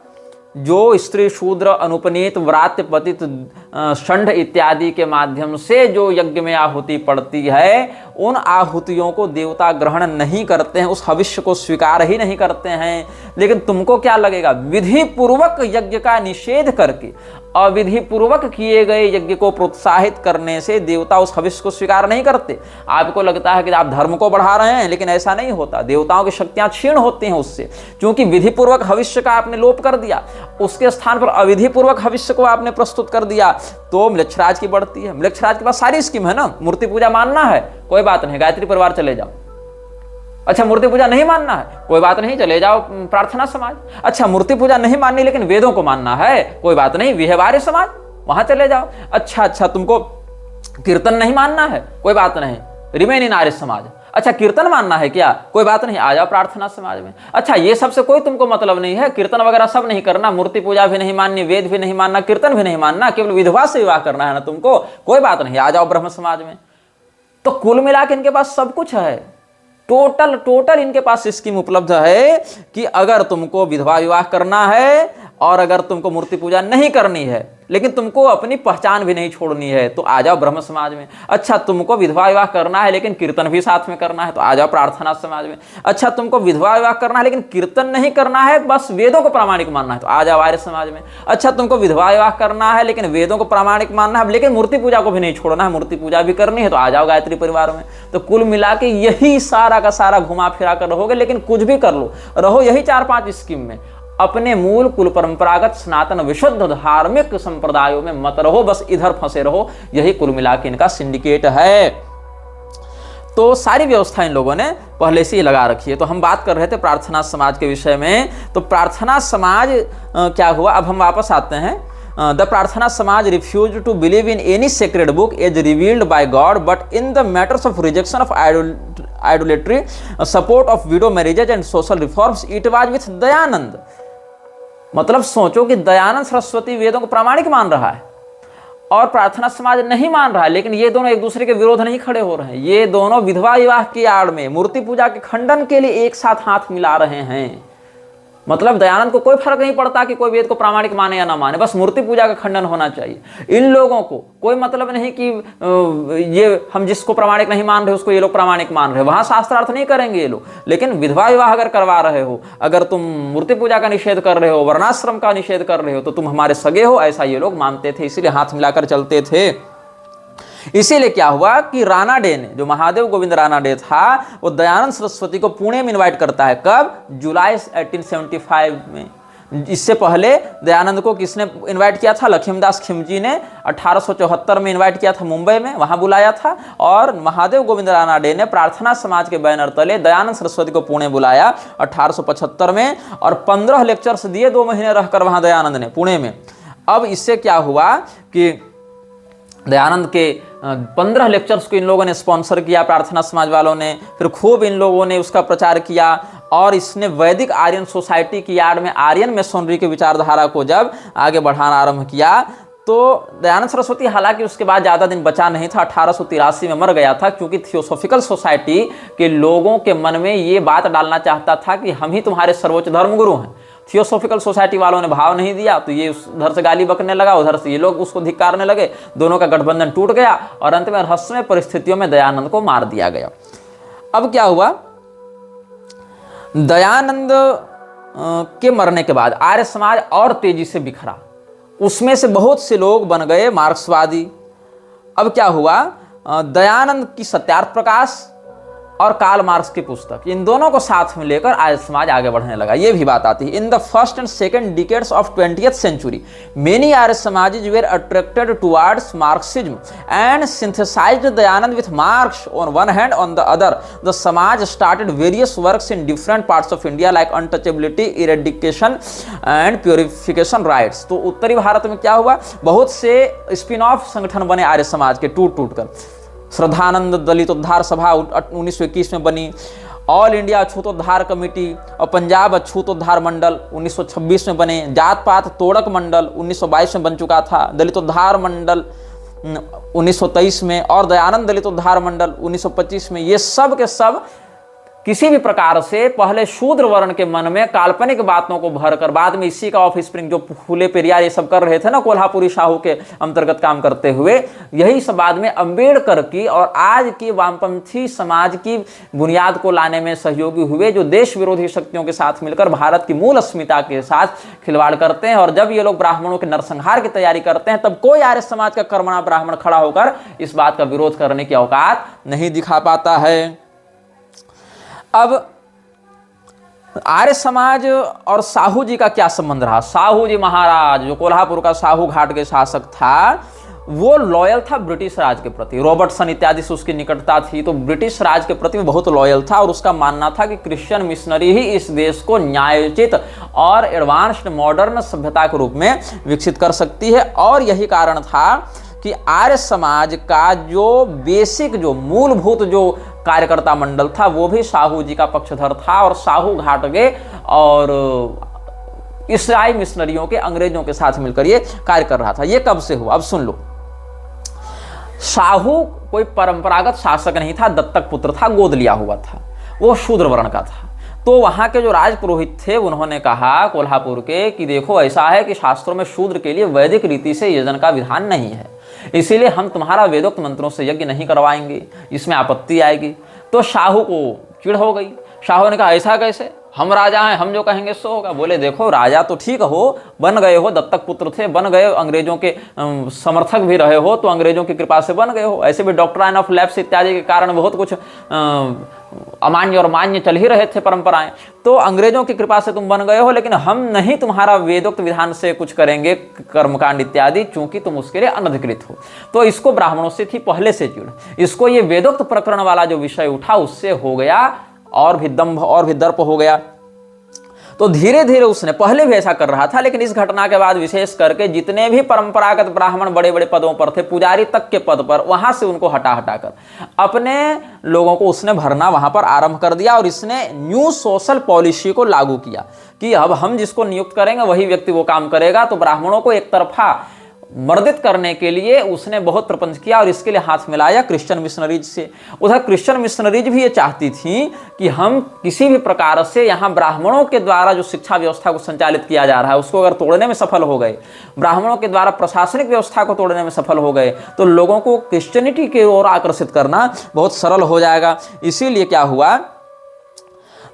जो स्त्री शूद्र अनुपनीत व्रात्य पतित षंड इत्यादि के माध्यम से जो यज्ञ में आहुति पड़ती है, उन आहुतियों को देवता ग्रहण नहीं करते हैं, उस भविष्य को स्वीकार ही नहीं करते हैं। लेकिन तुमको क्या लगेगा, विधि पूर्वक यज्ञ का निषेध करके अविधि पूर्वक किए गए यज्ञ को प्रोत्साहित करने से देवता उस भविष्य को स्वीकार नहीं करते। आपको लगता है कि आप धर्म को बढ़ा रहे हैं, लेकिन ऐसा नहीं होता। देवताओं की शक्तियां क्षीण होती हैं उससे, क्योंकि विधि पूर्वक भविष्य का आपने लोप कर दिया, उसके स्थान पर अविधि पूर्वक भविष्य को आपने प्रस्तुत कर दिया, तो मृक्षराज की बढ़ती है। मृक्षराज के पास सारी स्कीम है ना, मूर्ति पूजा मानना है कोई बात नहीं, गायत्री परिवार चले जाओ। अच्छा मूर्ति पूजा नहीं मानना है कोई बात नहीं, चले जाओ प्रार्थना समाज। अच्छा मूर्ति पूजा नहीं माननी लेकिन वेदों को मानना है, कोई बात नहीं, वी हैव आर्य समाज, वहां चले जाओ। अच्छा तुमको कीर्तन नहीं मानना है, कोई बात नहीं, रिमेन इन आर्य समाज। अच्छा कीर्तन मानना है क्या, कोई बात नहीं, आ जाओ प्रार्थना समाज में। अच्छा ये सबसे कोई तुमको मतलब नहीं है, कीर्तन वगैरह सब नहीं करना, मूर्ति पूजा भी नहीं माननी, वेद भी नहीं मानना, कीर्तन भी नहीं मानना, केवल विधवा से विवाह करना है ना तुमको, कोई बात नहीं, आ जाओ ब्रह्म समाज में। तो कुल मिला के इनके पास सब कुछ है, टोटल इनके पास स्कीम उपलब्ध है कि अगर तुमको विधवा विवाह करना है और अगर तुमको मूर्ति पूजा नहीं करनी है लेकिन तुमको अपनी पहचान भी नहीं छोड़नी है तो आ जाओ ब्रह्म समाज में। अच्छा तुमको विधवा विवाह करना है लेकिन कीर्तन भी साथ में करना है तो आ जाओ प्रार्थना समाज में। अच्छा तुमको विधवा विवाह करना है लेकिन कीर्तन नहीं करना है, बस वेदों को प्रामाणिक मानना है तो आ जाओ आर्य समाज में। अच्छा तुमको विधवा विवाह करना है लेकिन वेदों को प्रामाणिक मानना है लेकिन मूर्ति पूजा को भी नहीं छोड़ना है, मूर्ति पूजा भी करनी है तो आ जाओ गायत्री परिवार में। तो कुल मिला के यही सारा का सारा घुमा फिरा कर रहोगे, लेकिन कुछ भी कर लो रहो यही 4-5 स्कीम में, अपने मूल कुल परंपरागत सनातन विशुद्ध धार्मिक संप्रदायों में मत रहो, बस इधर फंसे रहो। यही कुल मिला के इनका सिंडिकेट है। तो सारी व्यवस्था इन लोगों ने पहले से ही लगा रखी है। तो हम बात कर रहे थे प्रार्थना समाज के विषय में। तो प्रार्थना समाज क्या हुआ, अब हम वापस आते हैं। The Prarthana Samaj refuse to believe in any sacred book as revealed by God but in the matters of rejection of idolatry, support of widow marriages and social reforms it was with Dayanand. मतलब सोचो कि दयानंद सरस्वती वेदों को प्रामाणिक मान रहा है और प्रार्थना समाज नहीं मान रहा है, लेकिन ये दोनों एक दूसरे के विरोध नहीं खड़े हो रहे हैं। ये दोनों विधवा विवाह की आड़ में मूर्ति पूजा के खंडन के लिए एक साथ हाथ मिला रहे हैं। मतलब दयानंद को कोई फर्क नहीं पड़ता कि कोई वेद को प्रामाणिक माने या ना माने, बस मूर्ति पूजा का खंडन होना चाहिए। इन लोगों को कोई मतलब नहीं कि ये हम जिसको प्रामाणिक नहीं मान रहे उसको ये लोग प्रामाणिक मान रहे हैं, वहां शास्त्रार्थ नहीं करेंगे ये लोग। लेकिन विधवा विवाह अगर करवा रहे हो, अगर तुम मूर्ति पूजा का निषेध कर रहे हो, वर्णाश्रम का निषेध कर रहे हो, तो तुम हमारे सगे हो, ऐसा ये लोग मानते थे, इसीलिए हाथ मिलाकर चलते थे। इसीलिए क्या हुआ कि रानाडे ने, जो महादेव गोविंद रानाडे था, वो दयानंद सरस्वती को पुणे में इनवाइट करता है। कब? जुलाई 1875 में। इससे पहले दयानंद को किसने इनवाइट किया था? लक्ष्मीदास खिमजी ने 1874 में इनवाइट किया था, मुंबई में, वहां बुलाया था। और महादेव गोविंद रानाडे ने प्रार्थना समाज के बैनर तले दयानंद सरस्वती को पुणे बुलाया 1875 में, और 15 लेक्चर्स दिए 2 महीने रहकर वहां दयानंद ने, पुणे में। अब इससे क्या हुआ कि दयानंद के 15 लेक्चर्स को इन लोगों ने स्पॉन्सर किया, प्रार्थना समाज वालों ने। फिर खूब इन लोगों ने उसका प्रचार किया, और इसने वैदिक आर्यन सोसाइटी की आड़ में आर्यन मेसोनरी की विचारधारा को जब आगे बढ़ाना आरंभ किया, तो दयानंद सरस्वती हालांकि उसके बाद ज़्यादा दिन बचा नहीं था, 1883 में मर गया था, क्योंकि थियोसॉफिकल सोसाइटी के लोगों के मन में ये बात डालना चाहता था कि हम ही तुम्हारे सर्वोच्च धर्मगुरु हैं। थियोसॉफिकल सोसाइटी वालों ने भाव नहीं दिया, तो ये उधर से गाली बकने लगा, उधर से ये लोग उसको धिक्कारने लगे, दोनों का गठबंधन टूट गया, और अंत में रहस्यमय परिस्थितियों में दयानंद को मार दिया गया। अब क्या हुआ, दयानंद के मरने के बाद आर्य समाज और तेजी से बिखरा, उसमें से बहुत से लोग बन गए मार्क्सवादी। अब क्या हुआ, दयानंद की सत्यार्थ प्रकाश और कार्ल मार्क्स की पुस्तक, इन दोनों को साथ में लेकर आर्य समाज आगे बढ़ने लगा। ये भी बात आती है। In the first and second decades of 20th century many Arya Samajes were attracted towards Marxism and synthesized Dayanand with Marx on one hand, on the other the Samaj started various works in different parts of India like untouchability, eradication and purification rites. तो उत्तरी भारत में क्या हुआ, बहुत से स्पिन ऑफ संगठन बने आर्य समाज के, टूट टूट कर। श्रद्धानंद दलित उद्धार सभा 1921 में बनी, ऑल इंडिया अछूतोद्धार कमेटी और पंजाब अछूतोद्धार मंडल 1926 में बने, जात पात तोड़क मंडल 1922 में बन चुका था, दलितोद्धार मंडल 1923 में, और दयानंद दलितोद्धार मंडल 1925 में। ये सब के सब किसी भी प्रकार से पहले शूद्र वर्ण के मन में काल्पनिक बातों को भरकर, बाद में इसी का ऑफ स्प्रिंग जो फूले पेरियार ये सब कर रहे थे ना, कोल्हापुरी शाहू के अंतर्गत काम करते हुए, यही सब बाद में अंबेडकर की और आज की वामपंथी समाज की बुनियाद को लाने में सहयोगी हुए, जो देश विरोधी शक्तियों के साथ मिलकर भारत की मूल अस्मिता के साथ खिलवाड़ करते हैं। और जब ये लोग ब्राह्मणों के नरसंहार की तैयारी करते हैं, तब कोई आर्य समाज का कर्मणा ब्राह्मण खड़ा होकर इस बात का विरोध करने की औकात नहीं दिखा पाता है। अब आर्य समाज और साहू जी का क्या संबंध रहा। साहू जी महाराज, जो कोल्हापुर का साहू घाट के शासक था, वो लॉयल था ब्रिटिश राज के प्रति, रॉबर्टसन इत्यादि से उसकी निकटता थी, तो ब्रिटिश राज के प्रति बहुत लॉयल था। और उसका मानना था कि क्रिश्चियन मिशनरी ही इस देश को न्यायोचित और एडवांस्ड मॉडर्न सभ्यता के रूप में विकसित कर सकती है। और यही कारण था कि आर्य समाज का जो बेसिक, जो मूलभूत जो कार्यकर्ता मंडल था, वो भी साहू जी का पक्षधर था, और साहू घाट के और ईसाई मिशनरियों के, अंग्रेजों के साथ मिलकर ये कार्य कर रहा था। ये कब से हुआ, अब सुन लो। साहू कोई परंपरागत शासक नहीं था, दत्तक पुत्र था, गोद लिया हुआ था, वो शूद्र वर्ण का था। तो वहाँ के जो राज पुरोहित थे उन्होंने कहा कोल्हापुर के कि देखो ऐसा है कि शास्त्रों में शूद्र के लिए वैदिक रीति से यजन का विधान नहीं है, इसीलिए हम तुम्हारा वेदोक्त मंत्रों से यज्ञ नहीं करवाएंगे, इसमें आपत्ति आएगी। तो शाहू को चिढ़ हो गई। शाहू ने कहा ऐसा कैसे, हम राजा हैं, हम जो कहेंगे सो होगा। बोले देखो राजा तो ठीक हो, बन गए हो, दत्तक पुत्र थे, बन गए, अंग्रेजों के समर्थक भी रहे हो, तो अंग्रेजों की कृपा से बन गए हो। ऐसे भी डॉक्ट्राइन ऑफ लैप्स इत्यादि के कारण बहुत कुछ अमान्य और मान्य चल ही रहे थे परंपराएं, तो अंग्रेजों की कृपा से तुम बन गए हो, लेकिन हम नहीं तुम्हारा वेदोक्त विधान से कुछ करेंगे कर्मकांड इत्यादि, चूंकि तुम उसके लिए अनधिकृत हो। तो इसको ब्राह्मणों से थी पहले से चिढ़। इसको ये वेदोक्त प्रकरण वाला जो विषय उठा उससे हो गया और भी दंभ और भी दर्प हो गया। तो धीरे धीरे उसने पहले भी ऐसा कर रहा था, लेकिन इस घटना के बाद विशेष करके जितने भी परंपरागत ब्राह्मण बड़े बड़े पदों पर थे, पुजारी तक के पद पर, वहां से उनको हटा हटा कर अपने लोगों को उसने भरना वहां पर आरंभ कर दिया। और इसने न्यू सोशल पॉलिसी को लागू किया कि अब हम जिसको नियुक्त करेंगे वही व्यक्ति वो काम करेगा। तो ब्राह्मणों को एक तरफा मर्दित करने के लिए उसने बहुत प्रपंच किया और इसके लिए हाथ मिलाया क्रिश्चियन मिशनरीज से। उधर क्रिश्चियन मिशनरीज भी ये चाहती थी कि हम किसी भी प्रकार से यहाँ ब्राह्मणों के द्वारा जो शिक्षा व्यवस्था को संचालित किया जा रहा है उसको अगर तोड़ने में सफल हो गए, ब्राह्मणों के द्वारा प्रशासनिक व्यवस्था को तोड़ने में सफल हो गए, तो लोगों को क्रिश्चियनिटी की ओर आकर्षित करना बहुत सरल हो जाएगा। इसीलिए क्या हुआ,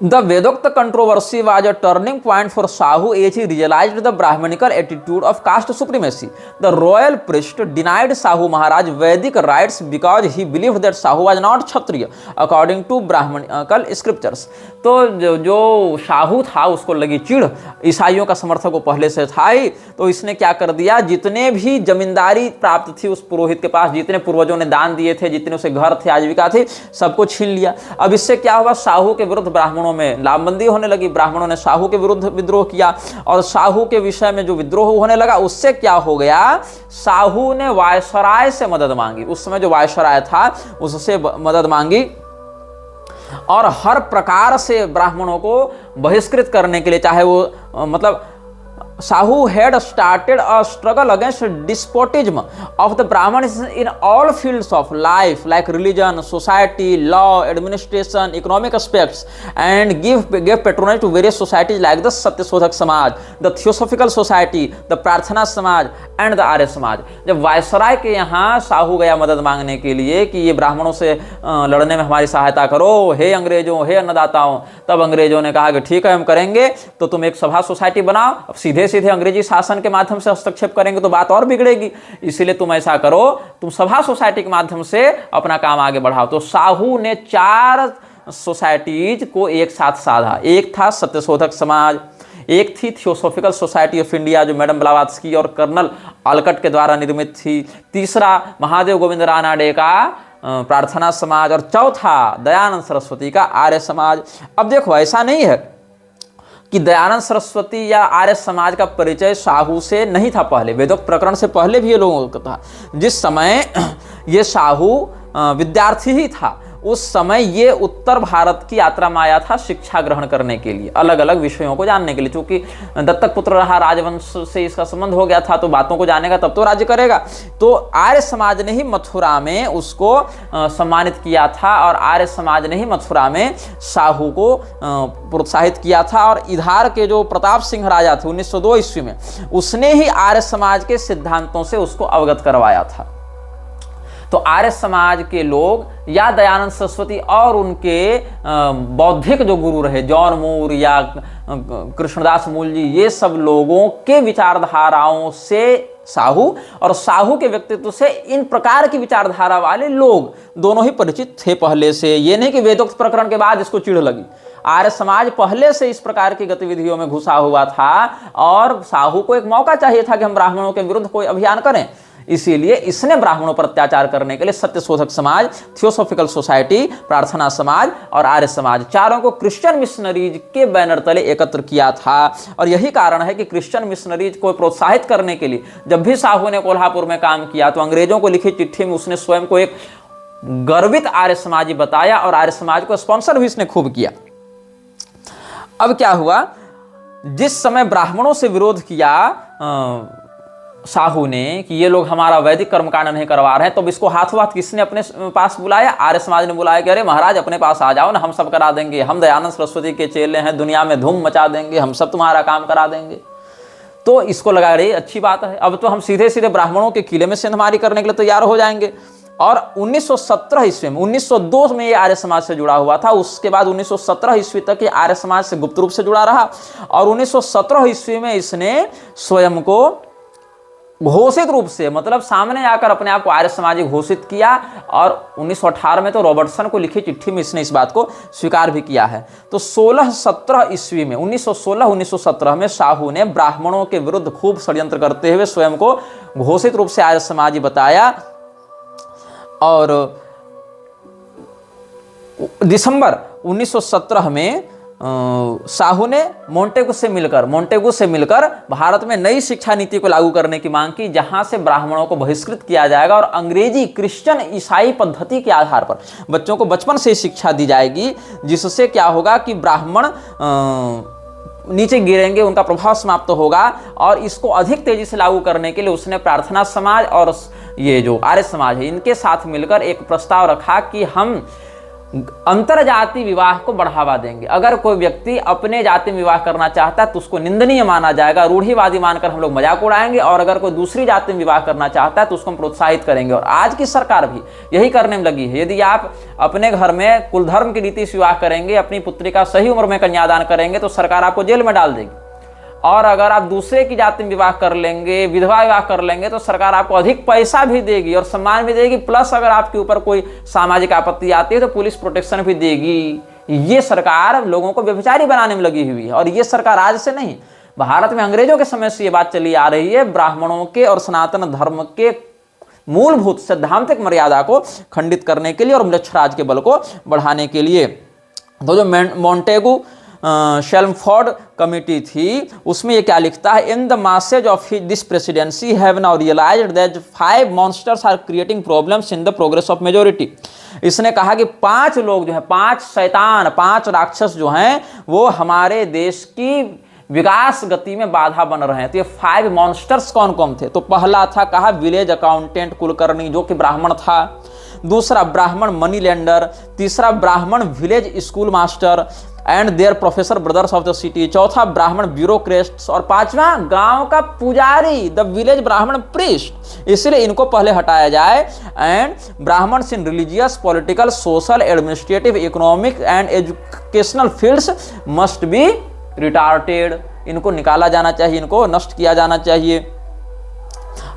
The Vedokta controversy was a turning point for Shahu as he realized the Brahmanical attitude of caste supremacy. The royal priest denied Shahu Maharaj Vedic rights because he believed that Shahu was not Kshatriya according to Brahmanical scriptures. तो जो शाहू था उसको लगी चिढ़, ईसाइयों का समर्थक वो पहले से था ही, तो इसने क्या कर दिया, जितने भी जमींदारी प्राप्त थी उस पुरोहित के पास, जितने पूर्वजों ने दान दिए थे, जितने उसे घर थे, आजीविका थी, सबको छीन लिया। अब इससे क्या हुआ, शाहू के विरुद्ध ब्राह्मणों में लामबंदी होने लगी। ब्राह्मणों ने शाहू के विरुद्ध विद्रोह किया और शाहू के विषय में जो विद्रोह होने लगा उससे क्या हो गया, शाहू ने वायसराय से मदद मांगी। उस समय जो वायसराय था उससे मदद मांगी और हर प्रकार से ब्राह्मणों को बहिष्कृत करने के लिए, चाहे वो मतलब Shahu had started a struggle against despotism of the Brahmins in all fields of life like religion, society, law, administration, economic aspects, and gave patronage to various societies like the Satyasodhak Samaj, the Theosophical Society, the Prarthana Samaj and the Arya Samaj। जब वायसराय के यहाँ शाहू गया मदद मांगने के लिए कि ये ब्राह्मणों से लड़ने में हमारी सहायता करो, हे अंग्रेजों, हे अन्नदाताओं, तब अंग्रेजों ने कहा कि ठीक है हम करेंगे, तो तुम एक सभा सोसाइटी बनाओ। अब सीधे सीधे अंग्रेजी शासन के माध्यम से हस्तक्षेप करेंगे तो बात और बिगड़ेगी, इसीलिए तुम ऐसा करो, तुम सभा सोसाइटी के माध्यम से अपना काम आगे बढ़ाओ। तो शाहू ने 4 सोसाइटीज को एक साथ साधा। एक था सत्यशोधक समाज, एक थी थियोसॉफिकल सोसाइटी ऑफ इंडिया जो मैडम ब्लावात्स्की और कर्नल आलकट के द्वारा निर्मित थी, तीसरा महादेव गोविंद रानाडे का प्रार्थना समाज और चौथा दयानंद सरस्वती का आर्य समाज। अब देखो ऐसा नहीं है कि दयानंद सरस्वती या आर्य समाज का परिचय शाहू से नहीं था, पहले वेदोक्त प्रकरण से पहले भी ये लोगों को था। जिस समय ये शाहू विद्यार्थी ही था उस समय ये उत्तर भारत की यात्रा में आया था शिक्षा ग्रहण करने के लिए, अलग अलग विषयों को जानने के लिए। चूंकि दत्तक पुत्र रहा, राजवंश से इसका संबंध हो गया था, तो बातों को जानेगा तब तो राज्य करेगा। तो आर्य समाज ने ही मथुरा में उसको सम्मानित किया था और आर्य समाज ने ही मथुरा में शाहू को प्रोत्साहित किया था। और इधार के जो प्रताप सिंह राजा थे 1902 ईस्वी में, उसने ही आर्य समाज के सिद्धांतों से उसको अवगत करवाया था। तो आर्य समाज के लोग या दयानंद सरस्वती और उनके बौद्धिक जो गुरु रहे, जॉन मूर या कृष्णदास मूल जी, ये सब लोगों के विचारधाराओं से शाहू और शाहू के व्यक्तित्व से इन प्रकार की विचारधारा वाले लोग दोनों ही परिचित थे पहले से। ये नहीं कि वेदोक्त प्रकरण के बाद इसको चिढ़ लगी। आर्य समाज पहले से इस प्रकार की गतिविधियों में घुसा हुआ था और शाहू को एक मौका चाहिए था कि हम ब्राह्मणों के विरुद्ध कोई अभियान करें। इसीलिए इसने ब्राह्मणों पर अत्याचार करने के लिए सत्यशोधक समाज, थियोसॉफिकल सोसाइटी, प्रार्थना समाज और आर्य समाज, चारों को क्रिश्चियन मिशनरीज के बैनर तले एकत्र किया था। और यही कारण है कि क्रिश्चियन मिशनरीज को प्रोत्साहित करने के लिए जब भी शाहू ने कोल्हापुर में काम किया तो अंग्रेजों को लिखी चिट्ठी में उसने स्वयं को एक गर्वित आर्य समाजी बताया और आर्य समाज को स्पॉन्सर भी इसने खूब किया। अब क्या हुआ, जिस समय ब्राह्मणों से विरोध किया साहू ने कि ये लोग हमारा वैदिक कर्मकांड नहीं करवा रहे हैं, तो इसको हाथों हाथ किसने अपने पास बुलाया? आर्य समाज ने बुलाया कि अरे महाराज अपने पास आ जाओ ना, हम सब करा देंगे, हम दयानंद सरस्वती के चेले हैं, दुनिया में धूम मचा देंगे, हम सब तुम्हारा काम करा देंगे। तो इसको लगा रही अच्छी बात है, अब तो हम सीधे सीधे ब्राह्मणों के किले में सेंधमारी करने के लिए तैयार हो जाएंगे। और 1917 ईस्वी में, 1902 में ये आर्य समाज से जुड़ा हुआ था, उसके बाद 1917 ईस्वी तक ये आर्य समाज से गुप्त रूप से जुड़ा रहा। और 1917 ईस्वी में इसने स्वयं को घोषित रूप से, मतलब सामने आकर अपने आप को आर्य समाजी घोषित किया। और 1918 में तो रॉबर्टसन को लिखी चिट्ठी में इसने इस बात को स्वीकार भी किया है। तो 16-17 ईस्वी में, 1916-1917 में साहू ने ब्राह्मणों के विरुद्ध खूब षड्यंत्र करते हुए स्वयं को घोषित रूप से आर्य समाजी बताया। और दिसंबर 1917 में साहू ने मोंटेगू से मिलकर भारत में नई शिक्षा नीति को लागू करने की मांग की, जहां से ब्राह्मणों को बहिष्कृत किया जाएगा और अंग्रेजी, क्रिश्चियन, ईसाई पद्धति के आधार पर बच्चों को बचपन से शिक्षा दी जाएगी, जिससे क्या होगा कि ब्राह्मण नीचे गिरेंगे, उनका प्रभाव समाप्त होगा। और इसको अधिक तेजी से लागू करने के लिए उसने प्रार्थना समाज और ये जो आर्य समाज है इनके साथ मिलकर एक प्रस्ताव रखा कि हम अंतर जाति विवाह को बढ़ावा देंगे। अगर कोई व्यक्ति अपने जाति में विवाह करना चाहता है तो उसको निंदनीय माना जाएगा, रूढ़िवादी मानकर हम लोग मजाक उड़ाएंगे। और अगर कोई दूसरी जाति में विवाह करना चाहता है तो उसको हम प्रोत्साहित करेंगे। और आज की सरकार भी यही करने में लगी है। यदि आप अपने घर में कुल धर्म की रीति से विवाह करेंगे, अपनी पुत्री का सही उम्र में कन्यादान करेंगे, तो सरकार आपको जेल में डाल देगी। और अगर आप दूसरे की जाति में विवाह कर लेंगे, विधवा विवाह कर लेंगे, तो सरकार आपको अधिक पैसा भी देगी और सम्मान भी देगी, प्लस अगर आपके ऊपर कोई सामाजिक आपत्ति आती है तो पुलिस प्रोटेक्शन भी देगी। ये सरकार लोगों को व्यभिचारी बनाने में लगी हुई है। और ये सरकार आज से नहीं, भारत में अंग्रेजों के समय से ये बात चली आ रही है, ब्राह्मणों के और सनातन धर्म के मूलभूत सैद्धांतिक मर्यादा को खंडित करने के लिए और म्लेच्छराज के बल को बढ़ाने के लिए। तो जो मोंटेगू शेल्मफोर्ड कमिटी थी, उसमें ये क्या लिखता है? In the message of this presidency have now realised that 5 monsters are creating problems in the progress of majority. इसने कहा कि 5 लोग जो है, 5 शैतान, 5 राक्षस जो हैं, वो हमारे देश की विकास गति में बाधा बन रहे हैं। तो ये 5 मॉन्स्टर्स कौन कौन थे? तो पहला था, कहा, विलेज अकाउंटेंट कुलकर्णी, जो कि ब्राह्मण था। दूसरा, ब्राह्मण मनी लेंडर। तीसरा, Brahmin village school master and their professor brothers of the city. चौथा, ब्राह्मण ब्यूरोक्रेट्स। और 5वां, गांव का पुजारी, द विलेज ब्राह्मण प्रीस्ट। इसलिए इनको पहले हटाया जाए। And Brahmins in religious, political, social, administrative, economic and educational fields must be retarded. इनको निकाला जाना चाहिए, इनको नष्ट किया जाना चाहिए।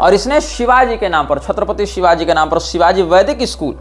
और इसने शिवाजी के नाम पर, छत्रपति शिवाजी के नाम पर शिवाजी वैदिक स्कूल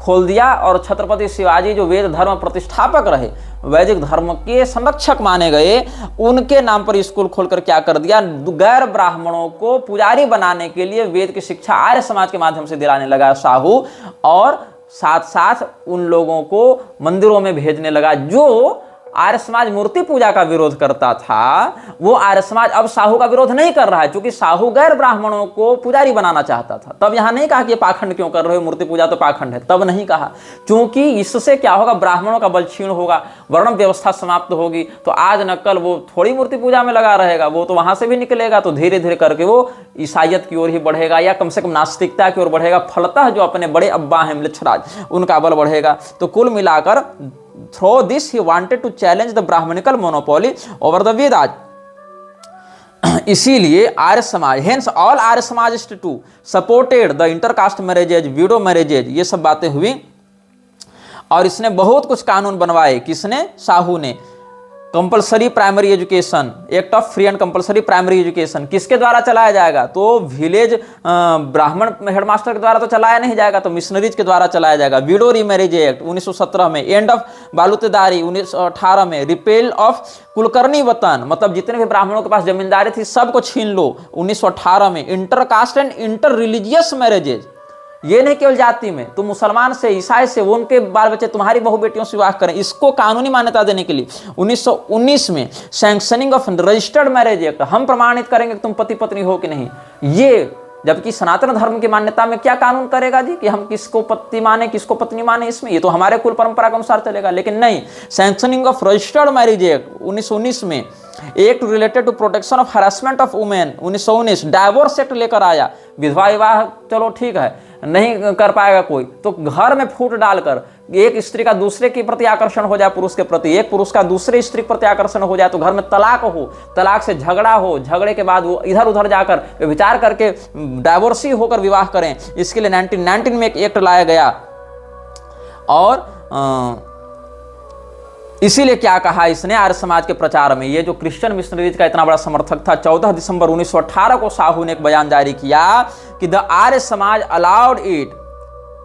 खोल दिया। और छत्रपति शिवाजी जो वेद धर्म प्रतिष्ठापक रहे, वैदिक धर्म के संरक्षक माने गए, उनके नाम पर स्कूल खोलकर क्या कर दिया? गैर ब्राह्मणों को पुजारी बनाने के लिए वेद की शिक्षा आर्य समाज के माध्यम से दिलाने लगा साहू। और साथ साथ उन लोगों को मंदिरों में भेजने लगा जो आर्य समाज मूर्ति पूजा का विरोध करता था। वो आर्य समाज अब साहू का विरोध नहीं कर रहा है, क्योंकि साहू गैर ब्राह्मणों को पुजारी बनाना चाहता था। तब यहां नहीं कहा कि ये पाखंड क्यों कर रहे हो, मूर्ति पूजा तो पाखंड है, तब नहीं कहा, क्योंकि इससे क्या होगा? ब्राह्मणों का बल क्षीण होगा, वर्ण व्यवस्था समाप्त होगी। तो आज न कल वो थोड़ी मूर्ति पूजा में लगा रहेगा, वो तो वहां से भी निकलेगा। तो धीरे धीरे करके वो ईसाइयत की ओर ही बढ़ेगा, या कम से कम नास्तिकता की ओर बढ़ेगा। फलतः जो अपने बड़े अब्बा हैं म्लेच्छराज, उनका बल बढ़ेगा। तो कुल मिलाकर through this he wanted to challenge the Brahmanical monopoly over the Vedas. इसीलिए Arya Samaj, hence all Arya समाजिस्ट too supported the intercaste marriages, widow marriages, ये सब बातें हुई। और इसने बहुत कुछ कानून बनवाए। किसने? साहू ने। Compulsory primary education, act of free and compulsory primary education किसके द्वारा चलाया जाएगा? तो विलेज ब्राह्मण हेडमास्टर के द्वारा तो चलाया नहीं जाएगा, तो मिशनरीज के द्वारा चलाया जाएगा। विडो रीमैरिज एक्ट 1917 में, एंड ऑफ बालूतेदारी 1918 में, रिपेल ऑफ कुलकर्णी वतन, मतलब जितने भी ब्राह्मणों के पास जमींदारी थी सबको छीन लो 1918 में। Intercaste and inter religious marriages, ये नहीं केवल जाति में, तुम मुसलमान से, ईसाई से, वो उनके बाल बच्चे तुम्हारी बहु बेटियों से विवाह करें, इसको कानूनी मान्यता देने के लिए 1919 में sanctioning of registered marriage act, हम प्रमाणित करेंगे कि तुम पति पत्नी हो कि नहीं। ये जबकि सनातन धर्म की मान्यता में क्या कानून करेगा जी कि हम किसको पति माने किसको पत्नी माने, इसमें ये तो हमारे कुल परंपरा के अनुसार चलेगा। लेकिन नहीं, sanctioning of registered marriage act 1919 में act related to protection of harassment of women 1919, divorce act लेकर आया, विधवा विवाह चलो ठीक है नहीं कर पाएगा कोई, तो घर में फूट डालकर एक स्त्री का दूसरे के प्रति आकर्षण हो जाए पुरुष के प्रति, एक पुरुष का दूसरे स्त्री के प्रति आकर्षण हो जाए, तो घर में तलाक हो, तलाक से झगड़ा हो, झगड़े के बाद वो इधर उधर जाकर विचार करके डाइवोर्सी होकर विवाह करें, इसके लिए 1919 में एक एक्ट लाया गया। और इसीलिए क्या कहा इसने आर्य समाज के प्रचार में, ये जो क्रिश्चियन मिशनरीज का इतना बड़ा समर्थक था, 14 दिसंबर 1918 को साहू ने एक बयान जारी किया कि the Arya Samaj allowed it,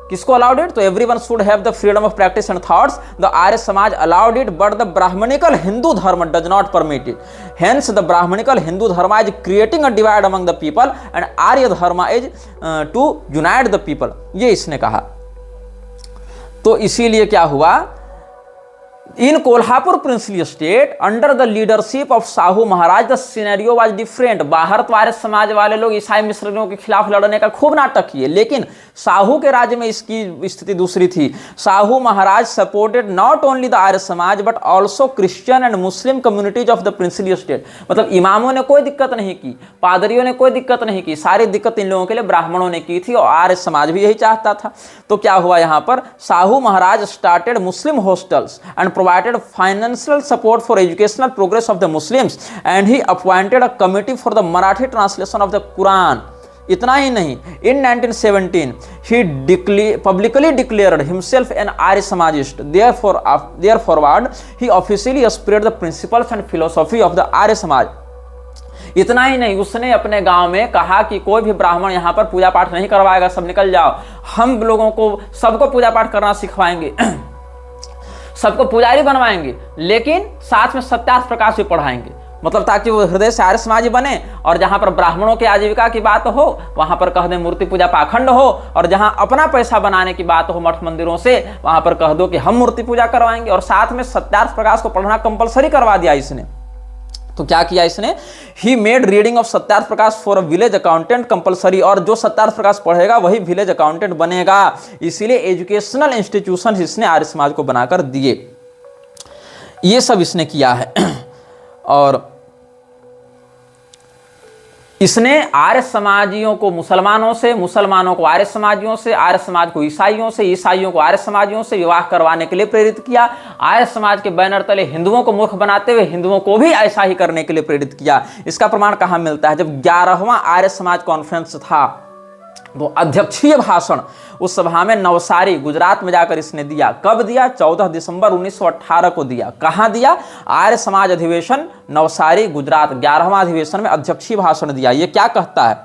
किसको अलाउड इट, तो everyone should have the freedom of practice and thoughts, the Arya Samaj allowed it but the Brahmanical Hindu dharma does not permit it, hence the Brahmanical Hindu dharma is creating a divide among the people and Arya dharma is to unite the people, ये इसने कहा। तो इसीलिए क्या हुआ, in Kolhapur princely state under the leadership of Shahu Maharaj the scenario was different. बाहर तो आर्य समाज वाले लोग ईसाई मिशनरियों के खिलाफ लड़ने का खूब नाटक किए, लेकिन साहू के राज्य में इसकी स्थिति दूसरी थी। साहू महाराज supported not only the Arya समाज but also Christian and Muslim communities of the princely state. मतलब इमामों ने कोई दिक्कत नहीं की, पादरियों ने कोई दिक्कत नहीं की, सारी दिक्कत इन लोगों के लिए ब्राह्मणों ने की थी और आर्य समाज भी यही चाहता था। तो क्या हुआ यहाँ पर, Shahu Maharaj started Muslim hostels and provided financial support for educational progress of the Muslims and he appointed a committee for the Marathi translation of the Quran. इतना ही नहीं, in 1917 he publicly declared himself an Arya Samajist. Therefore he officially spread the principles and philosophy of the Arya Samaj. इतना ही नहीं, उसने अपने गांव में कहा कि कोई भी ब्राह्मण यहाँ पर पूजा पाठ नहीं करवाएगा, सब निकल जाओ, हम लोगों को सबको पूजा पाठ करना सिखवाएंगे, सबको पुजारी बनवाएंगे, लेकिन साथ में सत्यार्थ प्रकाश भी पढ़ाएंगे, मतलब ताकि वो हृदय से आर्य समाजी बने। और जहां पर ब्राह्मणों की आजीविका की बात हो वहां पर कह दे मूर्ति पूजा पाखंड हो, और जहां अपना पैसा बनाने की बात हो मठ मंदिरों से वहां पर कह दो कि हम मूर्ति पूजा करवाएंगे, और साथ में सत्यार्थ प्रकाश को पढ़ना कंपलसरी करवा दिया इसने। तो क्या किया इसने, he made reading of Satyarth Prakash for a village accountant compulsory, और जो सत्यार्थ प्रकाश पढ़ेगा वही विलेज अकाउंटेंट बनेगा। इसीलिए एजुकेशनल इंस्टीट्यूशन इसने आर्य समाज को बनाकर दिए। ये सब इसने किया है। और इसने आर्य समाजियों को मुसलमानों से, मुसलमानों को आर्य समाजियों से, आर्य समाज को ईसाइयों से, ईसाइयों को आर्य समाजियों से विवाह करवाने के लिए प्रेरित किया। आर्य समाज के बैनर तले हिंदुओं को मूर्ख बनाते हुए हिंदुओं को भी ऐसा ही करने के लिए प्रेरित किया। इसका प्रमाण कहाँ मिलता है, जब 11वां आर्य समाज कॉन्फ्रेंस था तो अध्यक्षीय भाषण उस सभा में नवसारी गुजरात में जाकर इसने दिया। कब दिया, 14 दिसंबर 1918 को दिया। कहाँ दिया, आर्य समाज अधिवेशन नवसारी गुजरात, 11वां अधिवेशन में अध्यक्षीय भाषण दिया। ये क्या कहता है,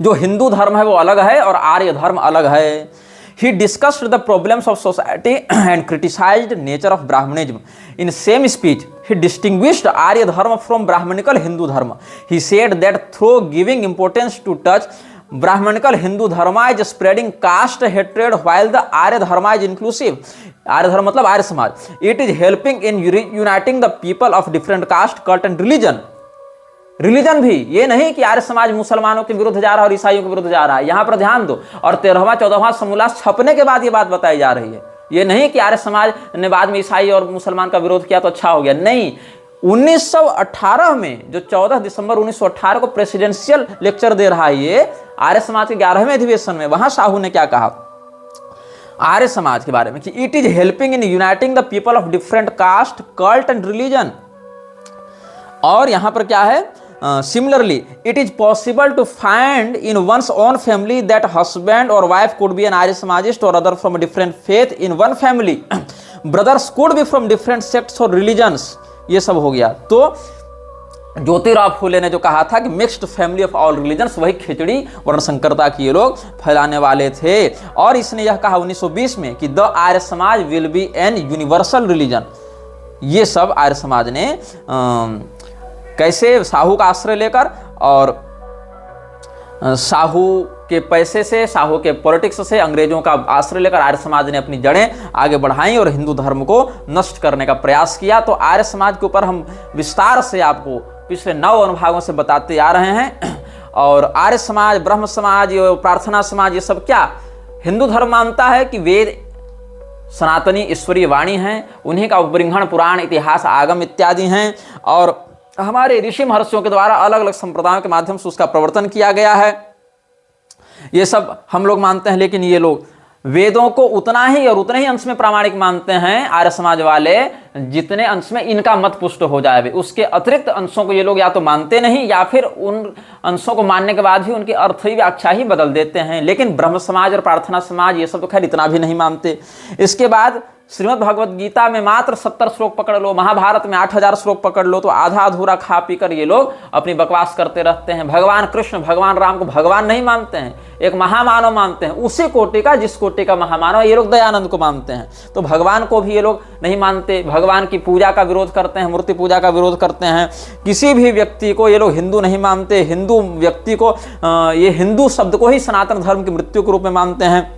जो हिंदू धर्म है वो अलग है और आर्य धर्म अलग है। He discussed the problems of society and criticized nature of Brahmanism. In same speech, he distinguished Arya Dharma from Brahmanical Hindu Dharma. He said that through giving importance to touch Brahmanical Hindu Dharma is spreading caste hatred while the Arya Dharma is inclusive. आर्य धर्म मतलब Arya Samaj. It is helping in uniting the people of different caste, cult and religion. Religion भी, ये नहीं कि आर्य समाज मुसलमानों के विरुद्ध जा रहा है और ईसाइयों के विरुद्ध जा रहा है, यहां पर ध्यान दो। और 13वां 14वां समूलास छपने के बाद ये बात बताई जा रही है। ये नहीं कि आर्य समाज ने बाद में ईसाई और मुसलमान का विरोध किया तो अच्छा हो गया, नहीं। 1918 में जो 14 दिसंबर 1918 को प्रेसिडेंशियल लेक्चर दे रहा है ये आर्य समाज के 11वें अधिवेशन में, वहां साहू ने क्या कहा आर्य समाज के बारे में कि it is helping in uniting the people of different caste, cult and religion. और यहां पर क्या है, similarly it is possible to find in one's own family that husband or wife could be an Arya Samajist or other from a different faith in one family. Brothers could be from different sects or religions. ये सब हो गया। तो ज्योतिराव फूले ने जो कहा था कि mixed family of all religions, वही खिचड़ी वर्ण संकरता की ये लोग फैलाने वाले थे। और इसने यह कहा 1920 में कि द आर्य समाज will be N universal religion. ये सब आर्य समाज ने कैसे साहू का आश्रय लेकर और साहू के पैसे से, साहू के पॉलिटिक्स से, अंग्रेजों का आश्रय लेकर आर्य समाज ने अपनी जड़ें आगे बढ़ाई और हिंदू धर्म को नष्ट करने का प्रयास किया। तो आर्य समाज के ऊपर हम विस्तार से आपको पिछले 9 अनुभागों से बताते आ रहे हैं। और आर्य समाज, ब्रह्म समाज, प्रार्थना समाज, ये सब क्या हिंदू धर्म मानता है कि वेद सनातनी ईश्वरीय वाणी हैं, उन्हीं का उपबृंहण पुराण, इतिहास, आगम इत्यादि हैं। और हमारे ऋषि महर्षियों के द्वारा अलग अलग संप्रदायों के माध्यम से उसका प्रवर्तन किया गया है। ये सब हम लोग मानते हैं, लेकिन ये लोग वेदों को उतना ही और उतने ही अंश में प्रामाणिक मानते हैं आर्य समाज वाले जितने अंश में इनका मत पुष्ट हो जाए। उसके अतिरिक्त अंशों को ये लोग या तो मानते नहीं या फिर उन अंशों को मानने के बाद भी उनकी अर्थी व्याख्या ही बदल देते हैं। लेकिन ब्रह्म समाज और प्रार्थना समाज ये सब तो खैर इतना भी नहीं मानते। इसके बाद श्रीमद् भगवत गीता में मात्र 70 श्लोक पकड़ लो, महाभारत में 8000 श्लोक पकड़ लो, तो आधा अधूरा खा पी कर ये लोग अपनी बकवास करते रहते हैं। भगवान कृष्ण, भगवान राम को भगवान नहीं मानते हैं, एक महामानव मानते हैं, उसी कोटि का जिस कोटि का महामानव ये लोग दयानंद को मानते हैं। तो भगवान को भी ये लोग नहीं मानते, भगवान की पूजा का विरोध करते हैं, मूर्ति पूजा का विरोध करते हैं। किसी भी व्यक्ति को ये लोग हिंदू नहीं मानते, हिंदू व्यक्ति को ये हिंदू शब्द को ही सनातन धर्म की मृत्यु के रूप में मानते हैं।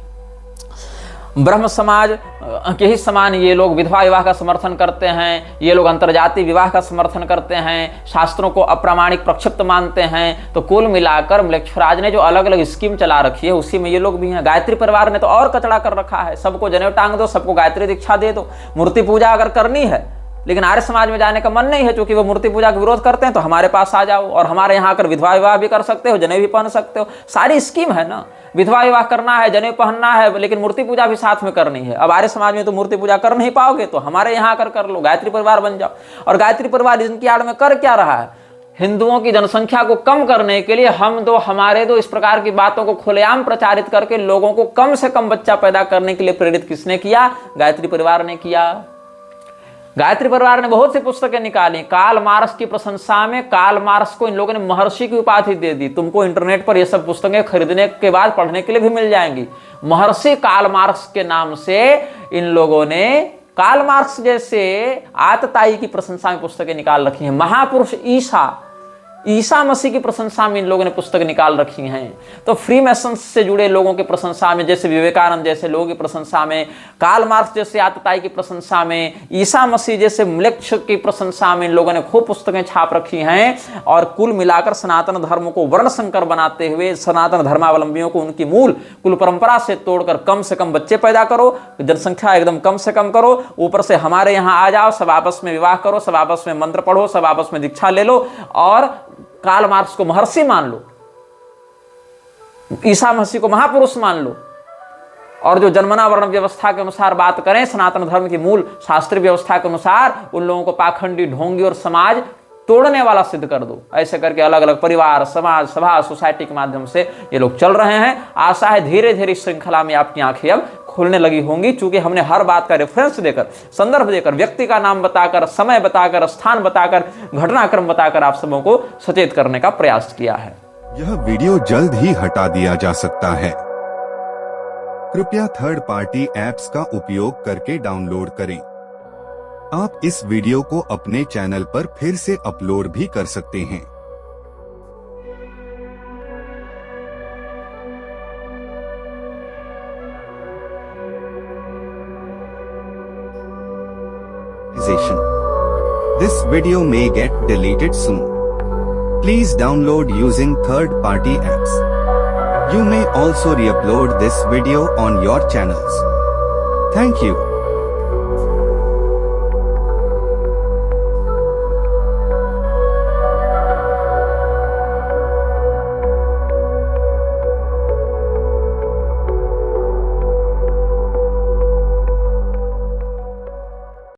ब्रह्म समाज के ही समान ये लोग विधवा विवाह का समर्थन करते हैं, ये लोग अंतरजातीय विवाह का समर्थन करते हैं, शास्त्रों को अप्रामाणिक प्रक्षिप्त मानते हैं। तो कुल मिलाकर मलेच्छराज ने जो अलग अलग स्कीम चला रखी है उसी में ये लोग भी हैं। गायत्री परिवार ने तो और कचड़ा कर रखा है, सबको जनेऊ टांग दो, सबको गायत्री दीक्षा दे दो। मूर्ति पूजा अगर करनी है लेकिन आर्य समाज में जाने का मन नहीं है, क्योंकि वो मूर्ति पूजा का विरोध करते हैं, तो हमारे पास आ जाओ और हमारे यहाँ आकर विधवा विवाह भी कर सकते हो, जनेऊ भी पहन सकते हो। सारी स्कीम है ना, विधवा विवाह करना है, जनेऊ पहनना है, लेकिन मूर्ति पूजा भी साथ में करनी है। अब आर्य समाज में तो मूर्ति पूजा कर नहीं पाओगे, तो हमारे यहाँ आकर कर लो, गायत्री परिवार बन जाओ। और गायत्री परिवार इनकी आड़ में कर क्या रहा है? हिंदुओं की जनसंख्या को कम करने के लिए हम दो हमारे दो इस प्रकार की बातों को खुलेआम प्रचारित करके लोगों को कम से कम बच्चा पैदा करने के लिए प्रेरित किसने किया? गायत्री परिवार ने किया। गायत्री परिवार ने बहुत सी पुस्तकें निकाली कार्ल मार्क्स की प्रशंसा में। कार्ल मार्क्स को इन लोगों ने महर्षि की उपाधि दे दी। तुमको इंटरनेट पर ये सब पुस्तकें खरीदने के बाद पढ़ने के लिए भी मिल जाएंगी। महर्षि कार्ल मार्क्स के नाम से इन लोगों ने कार्ल मार्क्स जैसे आतताई की प्रशंसा में पुस्तकें निकाल रखी हैं। महापुरुष ईसा मसीह की प्रशंसा में इन लोगों ने पुस्तक निकाल रखी हैं। तो फ्री मैसन्स से जुड़े लोगों की प्रशंसा में, जैसे विवेकानंद जैसे लोगों की प्रशंसा में, कार्ल मार्क्स जैसे आतताई की प्रशंसा में, ईसा मसीह जैसे म्लेच्छ की प्रशंसा में इन लोगों ने खूब पुस्तकें छाप रखी हैं। और कुल मिलाकर सनातन धर्म को वर्ण संकर बनाते हुए सनातन धर्मावलंबियों को उनकी मूल कुल परंपरा से तोड़कर कम से कम बच्चे पैदा करो, जनसंख्या एकदम कम से कम करो, ऊपर से हमारे यहाँ आ जाओ, सब आपस में विवाह करो, सब आपस में मंत्र पढ़ो, सब आपस में दीक्षा ले लो और कार्ल मार्क्स को महर्षि मान लो, ईसा मसीह को महापुरुष मान लो, और जो जन्मना वर्ण व्यवस्था के अनुसार बात करें, सनातन धर्म की मूल शास्त्रीय व्यवस्था के अनुसार, उन लोगों को पाखंडी, ढोंगी और समाज तोड़ने वाला सिद्ध कर दो। ऐसे करके अलग अलग परिवार, समाज, सभा, सोसाइटी के माध्यम से ये लोग चल रहे हैं। आशा है धीरे धीरे इस श्रृंखला में आपकी आंखें अब खुलने लगी होंगी, चूंकि हमने हर बात का रेफरेंस देकर, संदर्भ देकर, व्यक्ति का नाम बताकर, समय बताकर, स्थान बताकर, घटनाक्रम बताकर आप सबों को सचेत करने का प्रयास किया है। यह वीडियो जल्द ही हटा दिया जा सकता है। कृपया थर्ड पार्टी ऐप्स का उपयोग करके डाउनलोड करें। आप इस वीडियो को अपने चैनल पर फिर से अपलोड भी कर सकते हैं। This video may get deleted soon. Please download using third-party apps. You may also re-upload this video on your channels. Thank you.